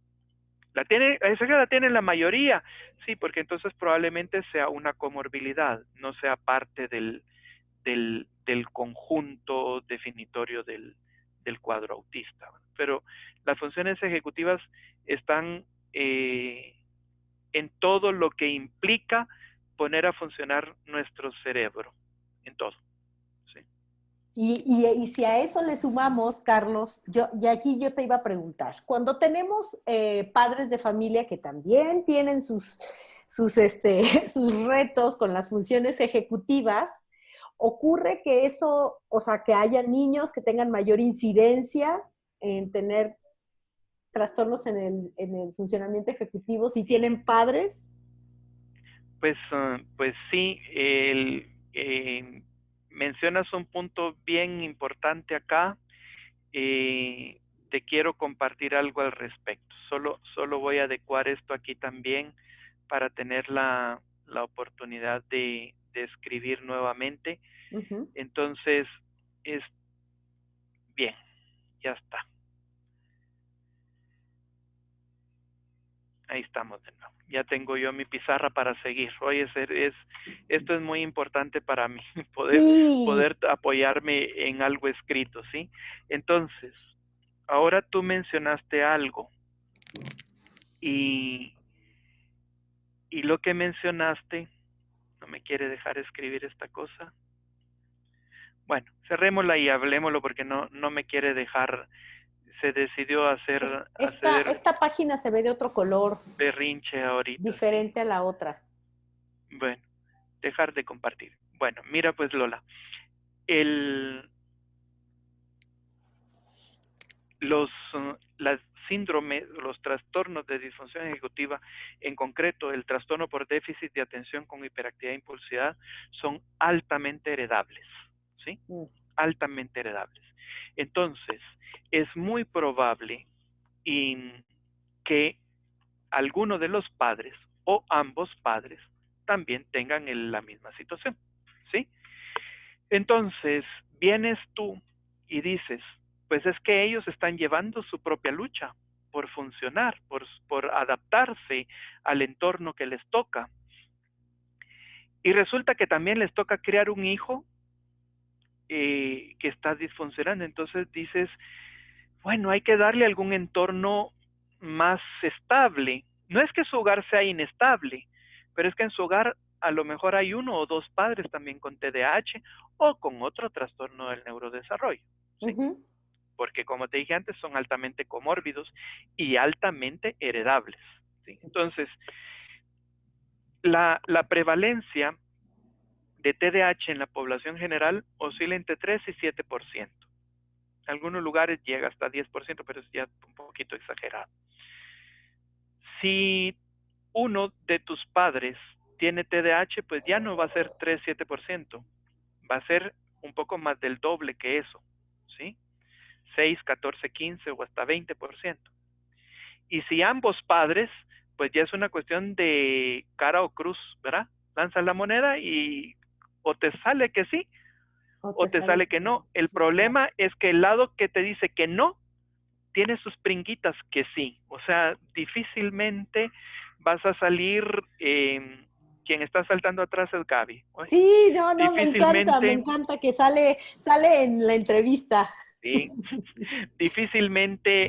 Esa que la tienen la mayoría, sí, porque entonces probablemente sea una comorbilidad, no sea parte del conjunto definitorio del cuadro autista. Pero las funciones ejecutivas están en todo lo que implica poner a funcionar nuestro cerebro, en todo. ¿Sí? Y si a eso le sumamos, Carlos, y aquí yo te iba a preguntar, cuando tenemos padres de familia que también tienen sus retos con las funciones ejecutivas, ocurre que eso, o sea, que haya niños que tengan mayor incidencia en tener trastornos en el funcionamiento ejecutivo si tienen padres. Pues sí, mencionas un punto bien importante acá. te quiero compartir algo al respecto. Solo voy a adecuar esto aquí también para tener la oportunidad de escribir nuevamente. Ujú. Entonces, es bien, ya está. Ahí estamos de nuevo. Ya tengo yo mi pizarra para seguir. Oye, esto es muy importante para mí, Sí, poder apoyarme en algo escrito, ¿sí? Entonces, ahora tú mencionaste algo y, y lo que mencionaste, no me quiere dejar escribir esta cosa. Bueno, cerrémosla y hablemoslo porque no me quiere dejar. Se decidió hacer esta página se ve de otro color, berrinche ahorita, sí. diferente a la otra. Bueno, dejar de compartir. Bueno, mira pues Lola, el, las síndromes, los trastornos de disfunción ejecutiva, en concreto el trastorno por déficit de atención con hiperactividad e impulsividad, son altamente heredables, ¿sí? Mm. Altamente heredables. Entonces, es muy probable que alguno de los padres o ambos padres también tengan la misma situación, ¿sí? Entonces, vienes tú y dices, pues es que ellos están llevando su propia lucha por funcionar, por adaptarse al entorno que les toca. Y resulta que también les toca criar un hijo que está disfuncionando. Entonces dices, bueno, hay que darle algún entorno más estable. No es que su hogar sea inestable, pero es que en su hogar a lo mejor hay uno o dos padres también con TDAH o con otro trastorno del neurodesarrollo, ¿sí? Ujú. Porque como te dije antes, son altamente comórbidos y altamente heredables, ¿sí? Sí. Entonces, la prevalencia de TDAH en la población general oscila entre 3 y 7%. En algunos lugares llega hasta 10%, pero es ya un poquito exagerado. Si uno de tus padres tiene TDAH, pues ya no va a ser 3-7%, va a ser un poco más del doble que eso, ¿sí? 6, 14, 15 o hasta 20%. Y si ambos padres, pues ya es una cuestión de cara o cruz, ¿verdad? Lanzas la moneda y o te sale que sí O o te te sale sale que que no. no. El Sí, claro. problema es que el lado que te dice que no tiene sus pringuitas que sí. O sea, difícilmente vas a salir, quien está saltando atrás es Gaby. ¿Oye? Sí, no, no, me Difícilmente, encanta que sale en la entrevista. sí, difícilmente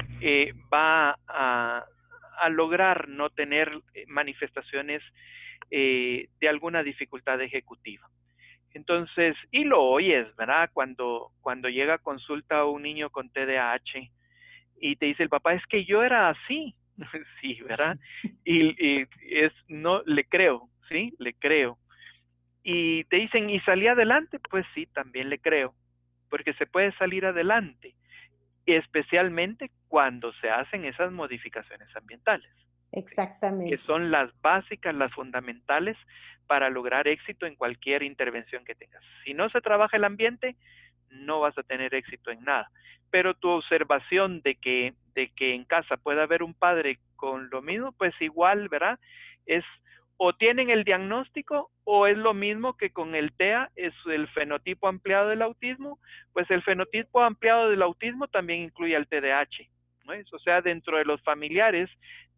va a lograr no tener manifestaciones de alguna dificultad ejecutiva. Entonces, y lo oyes, ¿verdad? Cuando llega a consulta un niño con TDAH y te dice el papá, es que yo era así, sí, ¿verdad? Y no, le creo, ¿sí? Le creo. Y te dicen, ¿y salí adelante? Pues sí, también le creo, porque se puede salir adelante, especialmente cuando se hacen esas modificaciones ambientales, que Exactamente. son las básicas, las fundamentales para lograr éxito en cualquier intervención que tengas. Si no se trabaja el ambiente, no vas a tener éxito en nada. Pero tu observación de que en casa puede haber un padre con lo mismo, pues igual, ¿verdad? Es o tienen el diagnóstico o es lo mismo que con el TEA, es el fenotipo ampliado del autismo, pues el fenotipo ampliado del autismo también incluye al TDAH, ¿no es? O sea, dentro de los familiares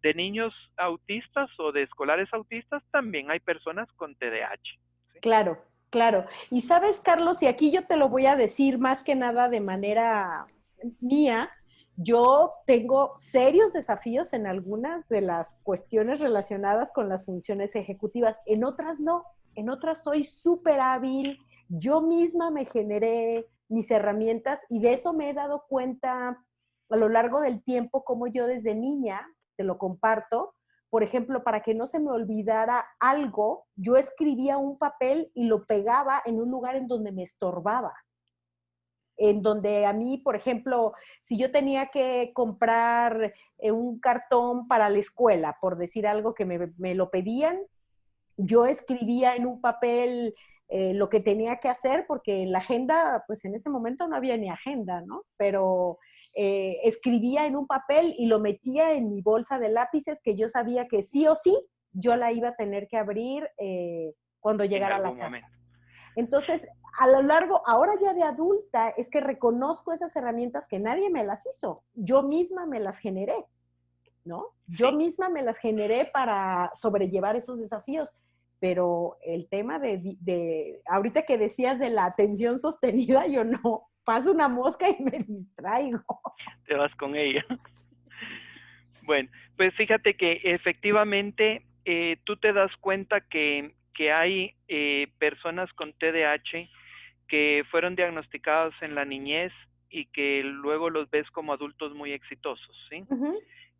de niños autistas o de escolares autistas también hay personas con TDAH, ¿sí? Claro, claro. Y sabes, Carlos, y aquí yo te lo voy a decir más que nada de manera mía, yo tengo serios desafíos en algunas de las cuestiones relacionadas con las funciones ejecutivas, en otras no, en otras soy súper hábil, yo misma me generé mis herramientas y de eso me he dado cuenta a lo largo del tiempo, como yo desde niña, te lo comparto, por ejemplo, para que no se me olvidara algo, yo escribía un papel y lo pegaba en un lugar en donde me estorbaba. En donde a mí, por ejemplo, si yo tenía que comprar un cartón para la escuela, por decir algo que me lo pedían, yo escribía en un papel lo que tenía que hacer, porque en la agenda, pues en ese momento no había ni agenda, ¿no? Pero escribía en un papel y lo metía en mi bolsa de lápices que yo sabía que sí o sí yo la iba a tener que abrir cuando llegara a la casa. Momento. Entonces, a lo largo, ahora ya de adulta, es que reconozco esas herramientas que nadie me las hizo. Yo misma me las generé, ¿no? Yo misma me las generé para sobrellevar esos desafíos. Pero el tema ahorita que decías de la atención sostenida, yo no, paso una mosca y me distraigo. Te vas con ella. Bueno, pues fíjate que efectivamente tú te das cuenta que hay personas con TDAH que fueron diagnosticados en la niñez y que luego los ves como adultos muy exitosos, ¿sí? Uh-huh.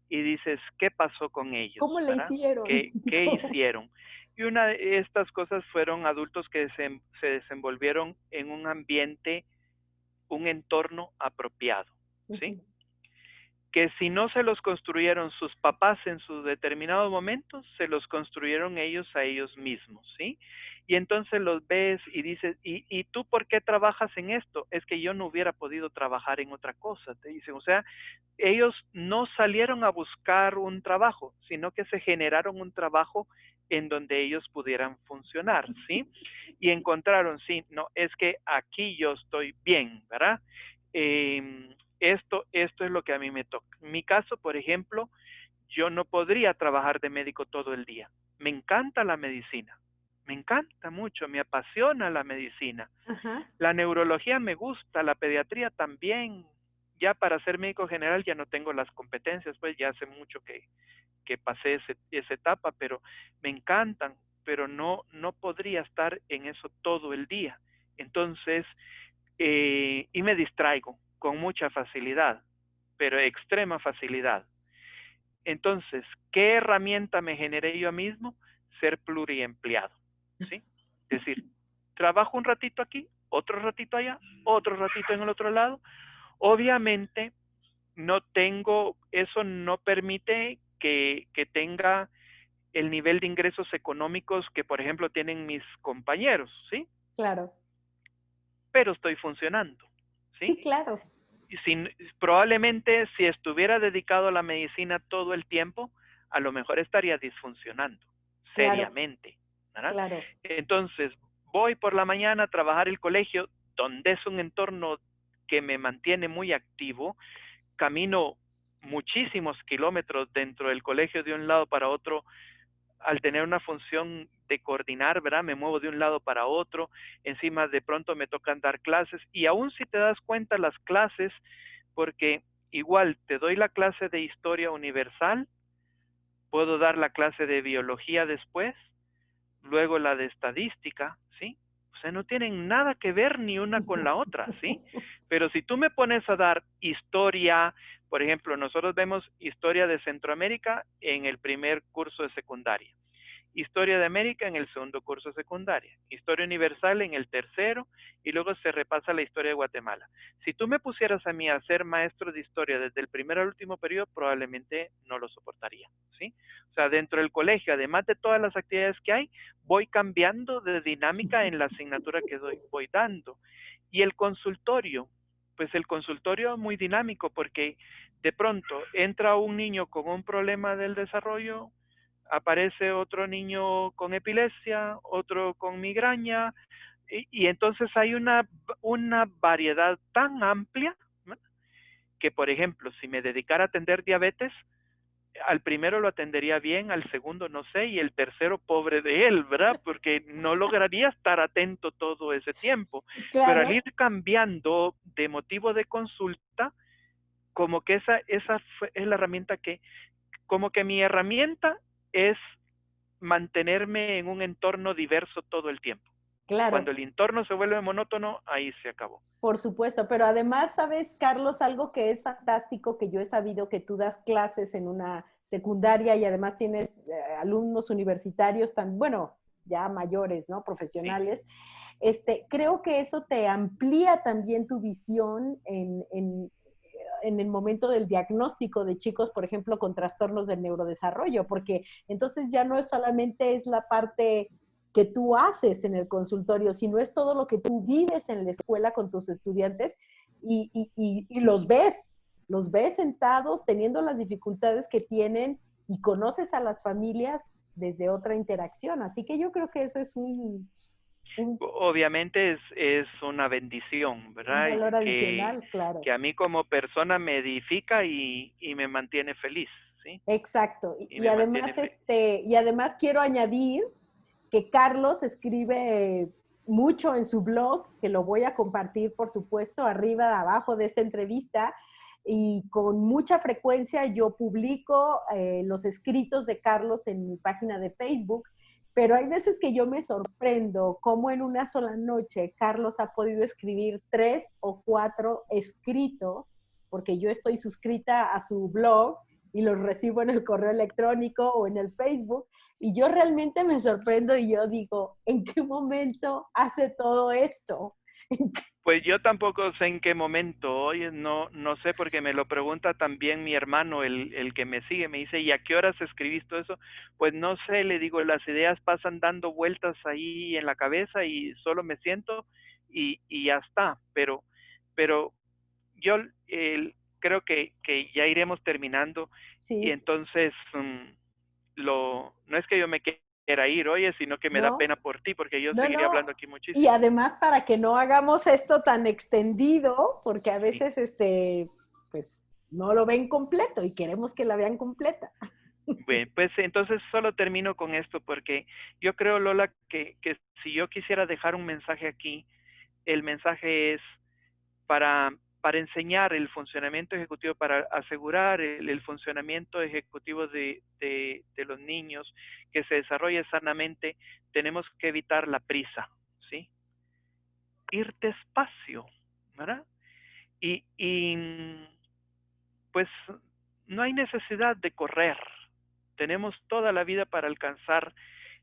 Y dices, ¿qué pasó con ellos? ¿Cómo le hicieron? ¿Qué hicieron? Y una de estas cosas fueron adultos que se desenvolvieron en un ambiente, un entorno apropiado, ¿sí? Uh-huh. Que si no se los construyeron sus papás en sus determinados momentos, se los construyeron ellos a ellos mismos, ¿sí? Y entonces los ves y dices, ¿y tú por qué trabajas en esto? Es que yo no hubiera podido trabajar en otra cosa, te dicen. O sea, ellos no salieron a buscar un trabajo, sino que se generaron un trabajo en donde ellos pudieran funcionar, ¿sí? Y encontraron, sí, no, es que aquí yo estoy bien, ¿verdad? Esto es lo que a mí me toca. En mi caso, por ejemplo, yo no podría trabajar de médico todo el día. Me encanta la medicina, me encanta mucho, me apasiona la medicina. Ajá. La neurología me gusta, la pediatría también. Ya para ser médico general ya no tengo las competencias, pues ya hace mucho que pasé esa etapa, pero me encantan, pero no podría estar en eso todo el día. Entonces, y me distraigo con mucha facilidad, pero extrema facilidad. Entonces, ¿qué herramienta me generé yo mismo? Ser pluriempleado, ¿sí? Es decir, trabajo un ratito aquí, otro ratito allá, otro ratito en el otro lado. Obviamente, eso no permite que tenga el nivel de ingresos económicos que, por ejemplo, tienen mis compañeros, ¿sí? Claro. Pero estoy funcionando, ¿sí? Sí, claro. Probablemente si estuviera dedicado a la medicina todo el tiempo, a lo mejor estaría disfuncionando Claro. seriamente, ¿verdad? Claro. Entonces, voy por la mañana a trabajar el colegio, donde es un entorno que me mantiene muy activo, camino muchísimos kilómetros dentro del colegio de un lado para otro, al tener una función de coordinar, ¿verdad? Me muevo de un lado para otro, encima de pronto me tocan dar clases y aún si te das cuenta las clases, porque igual te doy la clase de historia universal, puedo dar la clase de biología después, luego la de estadística, ¿sí? O sea, no tienen nada que ver ni una con la otra, ¿sí? Pero si tú me pones a dar historia, por ejemplo, nosotros vemos historia de Centroamérica en el primer curso de secundaria, historia de América en el segundo curso de secundaria, historia universal en el tercero y luego se repasa la historia de Guatemala. Si tú me pusieras a mí a ser maestro de historia desde el primer al último periodo, probablemente no lo soportaría, ¿sí? O sea, dentro del colegio, además de todas las actividades que hay, voy cambiando de dinámica en la asignatura que voy dando. Y el consultorio, pues el consultorio es muy dinámico porque de pronto entra un niño con un problema del desarrollo, aparece otro niño con epilepsia, otro con migraña, y entonces hay una variedad tan amplia, ¿no? Que, por ejemplo, si me dedicara a atender diabetes, al primero lo atendería bien, al segundo no sé, y el tercero pobre de él, ¿verdad? Porque no lograría estar atento todo ese tiempo. Pero al Claro. ir cambiando de motivo de consulta, como que esa es la herramienta como que mi herramienta es mantenerme en un entorno diverso todo el tiempo. Claro. Cuando el entorno se vuelve monótono, ahí se acabó. Por supuesto, pero además, ¿sabes, Carlos? Algo que es fantástico, que yo he sabido que tú das clases en una secundaria y además tienes alumnos universitarios tan, bueno, ya mayores, ¿no? Sí. Profesionales. Creo que eso te amplía también tu visión en el momento del diagnóstico de chicos, por ejemplo, con trastornos del neurodesarrollo, porque entonces ya no es solamente es la parte que tú haces en el consultorio, sino es todo lo que tú vives en la escuela con tus estudiantes y los ves. los ves sentados teniendo las dificultades que tienen y conoces a las familias desde otra interacción. Así que yo creo que eso es un Obviamente es una bendición, ¿verdad? Y valor adicional, claro. que a mí como persona me edifica y me mantiene feliz, ¿sí? Exacto. Y me mantiene Y además quiero añadir que Carlos escribe mucho en su blog, que lo voy a compartir, por supuesto, arriba, abajo de esta entrevista, y con mucha frecuencia yo publico los escritos de Carlos en mi página de Facebook, pero hay veces que yo me sorprendo cómo en una sola noche Carlos ha podido escribir 3 o 4 escritos, porque yo estoy suscrita a su blog y los recibo en el correo electrónico o en el Facebook, y yo realmente me sorprendo y yo digo, ¿en qué momento hace todo esto? Pues yo tampoco sé en qué momento, oye, no sé porque me lo pregunta también mi hermano, el que me sigue, me dice, ¿y a qué horas escribís todo eso? Pues no sé, le digo, las ideas pasan dando vueltas ahí en la cabeza y solo me siento y ya está, pero yo creo que ya iremos terminando y Sí, entonces no es que yo me quiera ir, oye, sino que me da ¿no? pena por ti porque yo No, seguiría no. hablando aquí Y muchísimo. además para que no hagamos esto tan extendido, porque a Sí. veces, pues, no lo ven completo y queremos que la vean completa. Bueno, pues entonces solo termino con esto porque yo creo, Lola, que si yo quisiera dejar un mensaje aquí, el mensaje es para, para enseñar el funcionamiento ejecutivo, para asegurar el funcionamiento ejecutivo de los niños, que se desarrolle sanamente, tenemos que evitar la prisa, ¿sí? Ir despacio, ¿verdad? Y pues no hay necesidad de correr. Tenemos toda la vida para alcanzar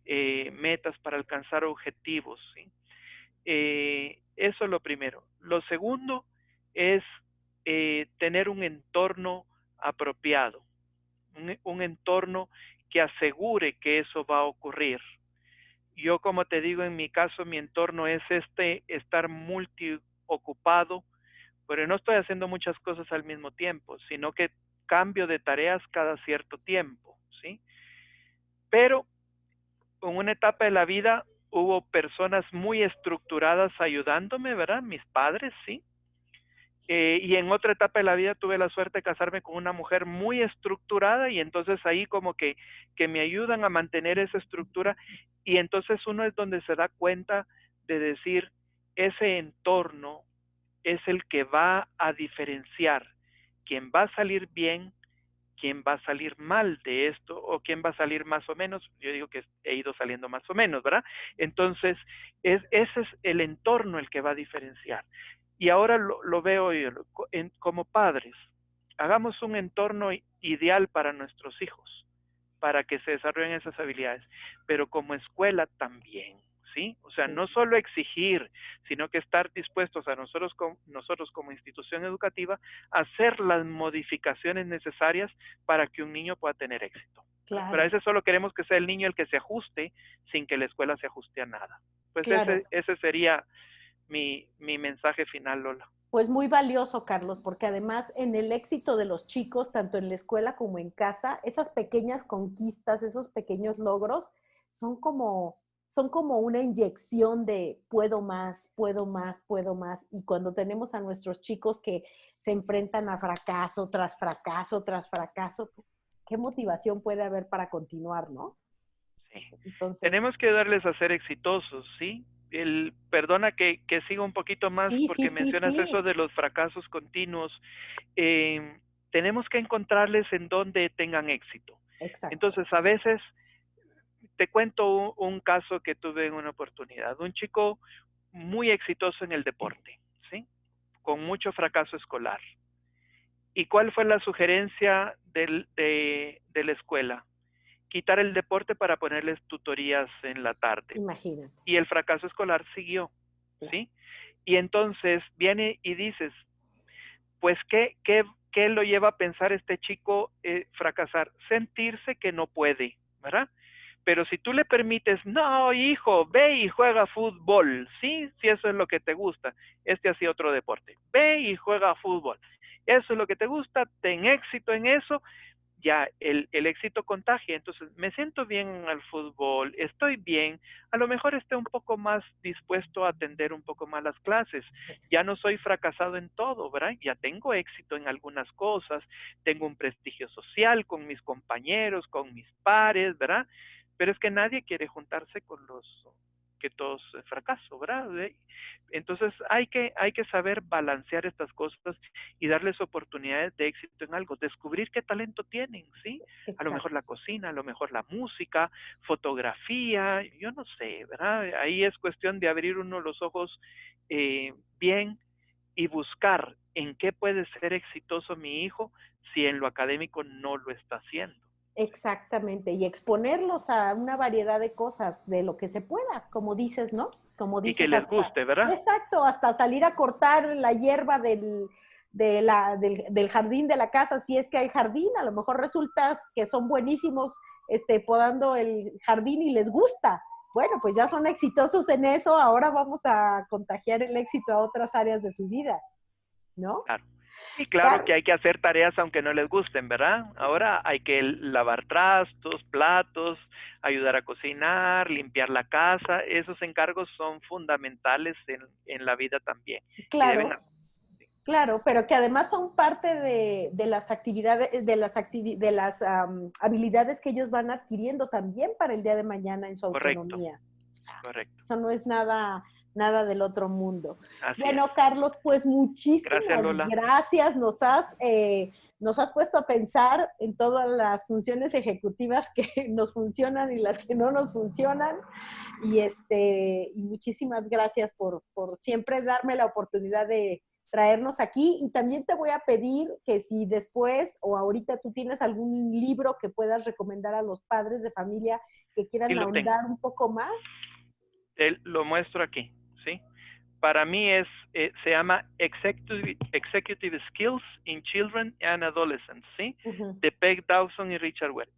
metas, para alcanzar objetivos, ¿sí? Eso es lo primero. Lo segundo es tener un entorno apropiado, un entorno que asegure que eso va a ocurrir. Yo, como te digo, en mi caso, mi entorno es estar multiocupado, pero no estoy haciendo muchas cosas al mismo tiempo, sino que cambio de tareas cada cierto tiempo, ¿sí? Pero en una etapa de la vida hubo personas muy estructuradas ayudándome, ¿verdad? Mis padres, ¿sí? Y en otra etapa de la vida tuve la suerte de casarme con una mujer muy estructurada y entonces ahí como que me ayudan a mantener esa estructura y entonces uno es donde se da cuenta de decir, ese entorno es el que va a diferenciar quién va a salir bien, quién va a salir mal de esto o quién va a salir más o menos. Yo digo que he ido saliendo más o menos, ¿verdad? Entonces, ese es el entorno el que va a diferenciar. Y ahora lo veo yo, como padres. Hagamos un entorno ideal para nuestros hijos, para que se desarrollen esas habilidades, pero como escuela también, ¿sí? O sea, Sí, no solo exigir, sino que estar dispuestos a nosotros como institución educativa a hacer las modificaciones necesarias para que un niño pueda tener éxito. ¿Verdad? Pero a claro, veces solo queremos que sea el niño el que se ajuste sin que la escuela se ajuste a nada. Pues claro. ese sería mi mensaje final, Lola. Pues muy valioso, Carlos, porque además en el éxito de los chicos, tanto en la escuela como en casa, esas pequeñas conquistas, esos pequeños logros, son como, son como una inyección de puedo más, puedo más, puedo más. Y cuando tenemos a nuestros chicos que se enfrentan a fracaso tras fracaso tras fracaso, pues qué motivación puede haber para continuar, ¿no? Sí. Entonces, Tenemos que darles a ser exitosos, ¿sí? Perdona que siga un poquito más sí, sí, porque sí, mencionas eso sí, de los fracasos continuos. Eh, Tenemos que encontrarles en donde tengan éxito. exacto. Entonces, a veces, te cuento un caso que tuve en una oportunidad. Un chico muy exitoso en el deporte, ¿sí? Con mucho fracaso escolar. ¿Y cuál fue la sugerencia de la escuela? Quitar el deporte para ponerles tutorías en la tarde. Imagínate. Y el fracaso escolar siguió, Claro. ¿sí? Y entonces viene y dices, pues, ¿qué lo lleva a pensar este chico fracasar? Sentirse que no puede, ¿verdad? Pero si tú le permites, no, hijo, ve y juega fútbol, ¿sí? Si eso es lo que te gusta, este así otro deporte, ve y juega fútbol. eso es lo que te gusta, ten éxito en eso, ya el éxito contagia. Entonces, me siento bien en el fútbol, estoy bien, a lo mejor esté un poco más dispuesto a atender un poco más las clases. Ya no soy fracasado en todo, ¿verdad? Ya tengo éxito en algunas cosas, tengo un prestigio social con mis compañeros, con mis pares, ¿verdad? Pero es que nadie quiere juntarse con los que todos fracaso, ¿verdad? Entonces hay que saber balancear estas cosas y darles oportunidades de éxito en algo, descubrir qué talento tienen, ¿sí? A lo mejor Exacto. la cocina, a lo mejor la música, fotografía, yo no sé, ¿verdad? Ahí es cuestión de abrir uno los ojos bien y buscar en qué puede ser exitoso mi hijo si en lo académico no lo está haciendo. Exactamente, y exponerlos a una variedad de cosas, de lo que se pueda, como dices, ¿no? Como Y que dices, les hasta, guste, ¿verdad? exacto, hasta salir a cortar la hierba del jardín de la casa, si es que hay jardín, a lo mejor resulta que son buenísimos podando el jardín y les gusta. Bueno, pues ya son exitosos en eso, ahora vamos a contagiar el éxito a otras áreas de su vida, ¿no? Claro. Y claro Claro. que hay que hacer tareas aunque no les gusten, ¿verdad? Ahora hay que lavar trastos, platos, ayudar a cocinar, limpiar la casa. Esos encargos son fundamentales en la vida también. Y deben Claro, claro, pero que además son parte de las actividades, de las habilidades que ellos van adquiriendo también para el día de mañana en su correcto, autonomía. O sea, correcto. eso no es nada, nada del otro mundo. Así es. Bueno, Carlos, pues Gracias, muchísimas Lola. gracias. Nos has puesto a pensar en todas las funciones ejecutivas que nos funcionan y las que no nos funcionan. Y muchísimas gracias por siempre darme la oportunidad de traernos aquí. Y también te voy a pedir que si después o ahorita tú tienes algún libro que puedas recomendar a los padres de familia que Sí quieran lo tengo. ahondar un poco más. Lo muestro aquí, ¿sí? Para mí se llama Executive Skills in Children and Adolescents, ¿sí? Uh-huh. De Peg Dawson y Richard Ware.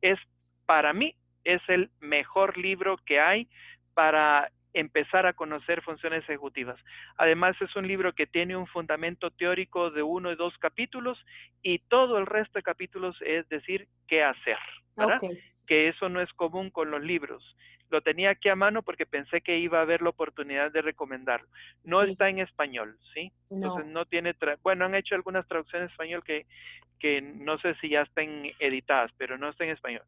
Para mí, es el mejor libro que hay para empezar a conocer funciones ejecutivas. Además, es un libro que tiene un fundamento teórico de 1 y 2 capítulos y todo el resto de capítulos es decir qué hacer, ¿verdad? Okay. Que eso no es común con los libros. Lo tenía aquí a mano porque pensé que iba a haber la oportunidad de recomendarlo. No Sí. está en español, ¿sí? Entonces No. no tiene, bueno, han hecho algunas traducciones en español que no sé si ya están editadas, pero no está en español.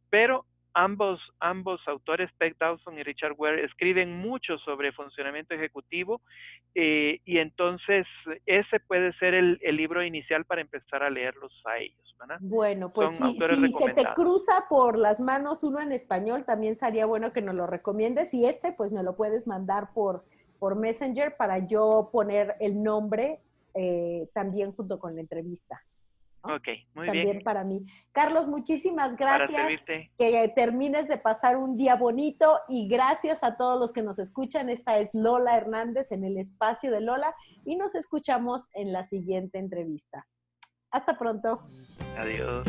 Pero ambos autores, Peg Dawson y Richard Ware, escriben mucho sobre funcionamiento ejecutivo y entonces ese puede ser el libro inicial para empezar a leerlos a ellos, ¿verdad? Bueno, pues Son autores si se te recomendados. cruza por las manos uno en español, también sería bueno que nos lo recomiendes. Y pues me lo puedes mandar por Messenger para yo poner el nombre también junto con la entrevista, ¿no? Ok, muy bien. También para mí. Carlos, muchísimas Para gracias. servirte. Que termines de pasar un día bonito y gracias a todos los que nos escuchan. Esta es Lola Hernández en el espacio de Lola y nos escuchamos en la siguiente entrevista. Hasta pronto. Adiós.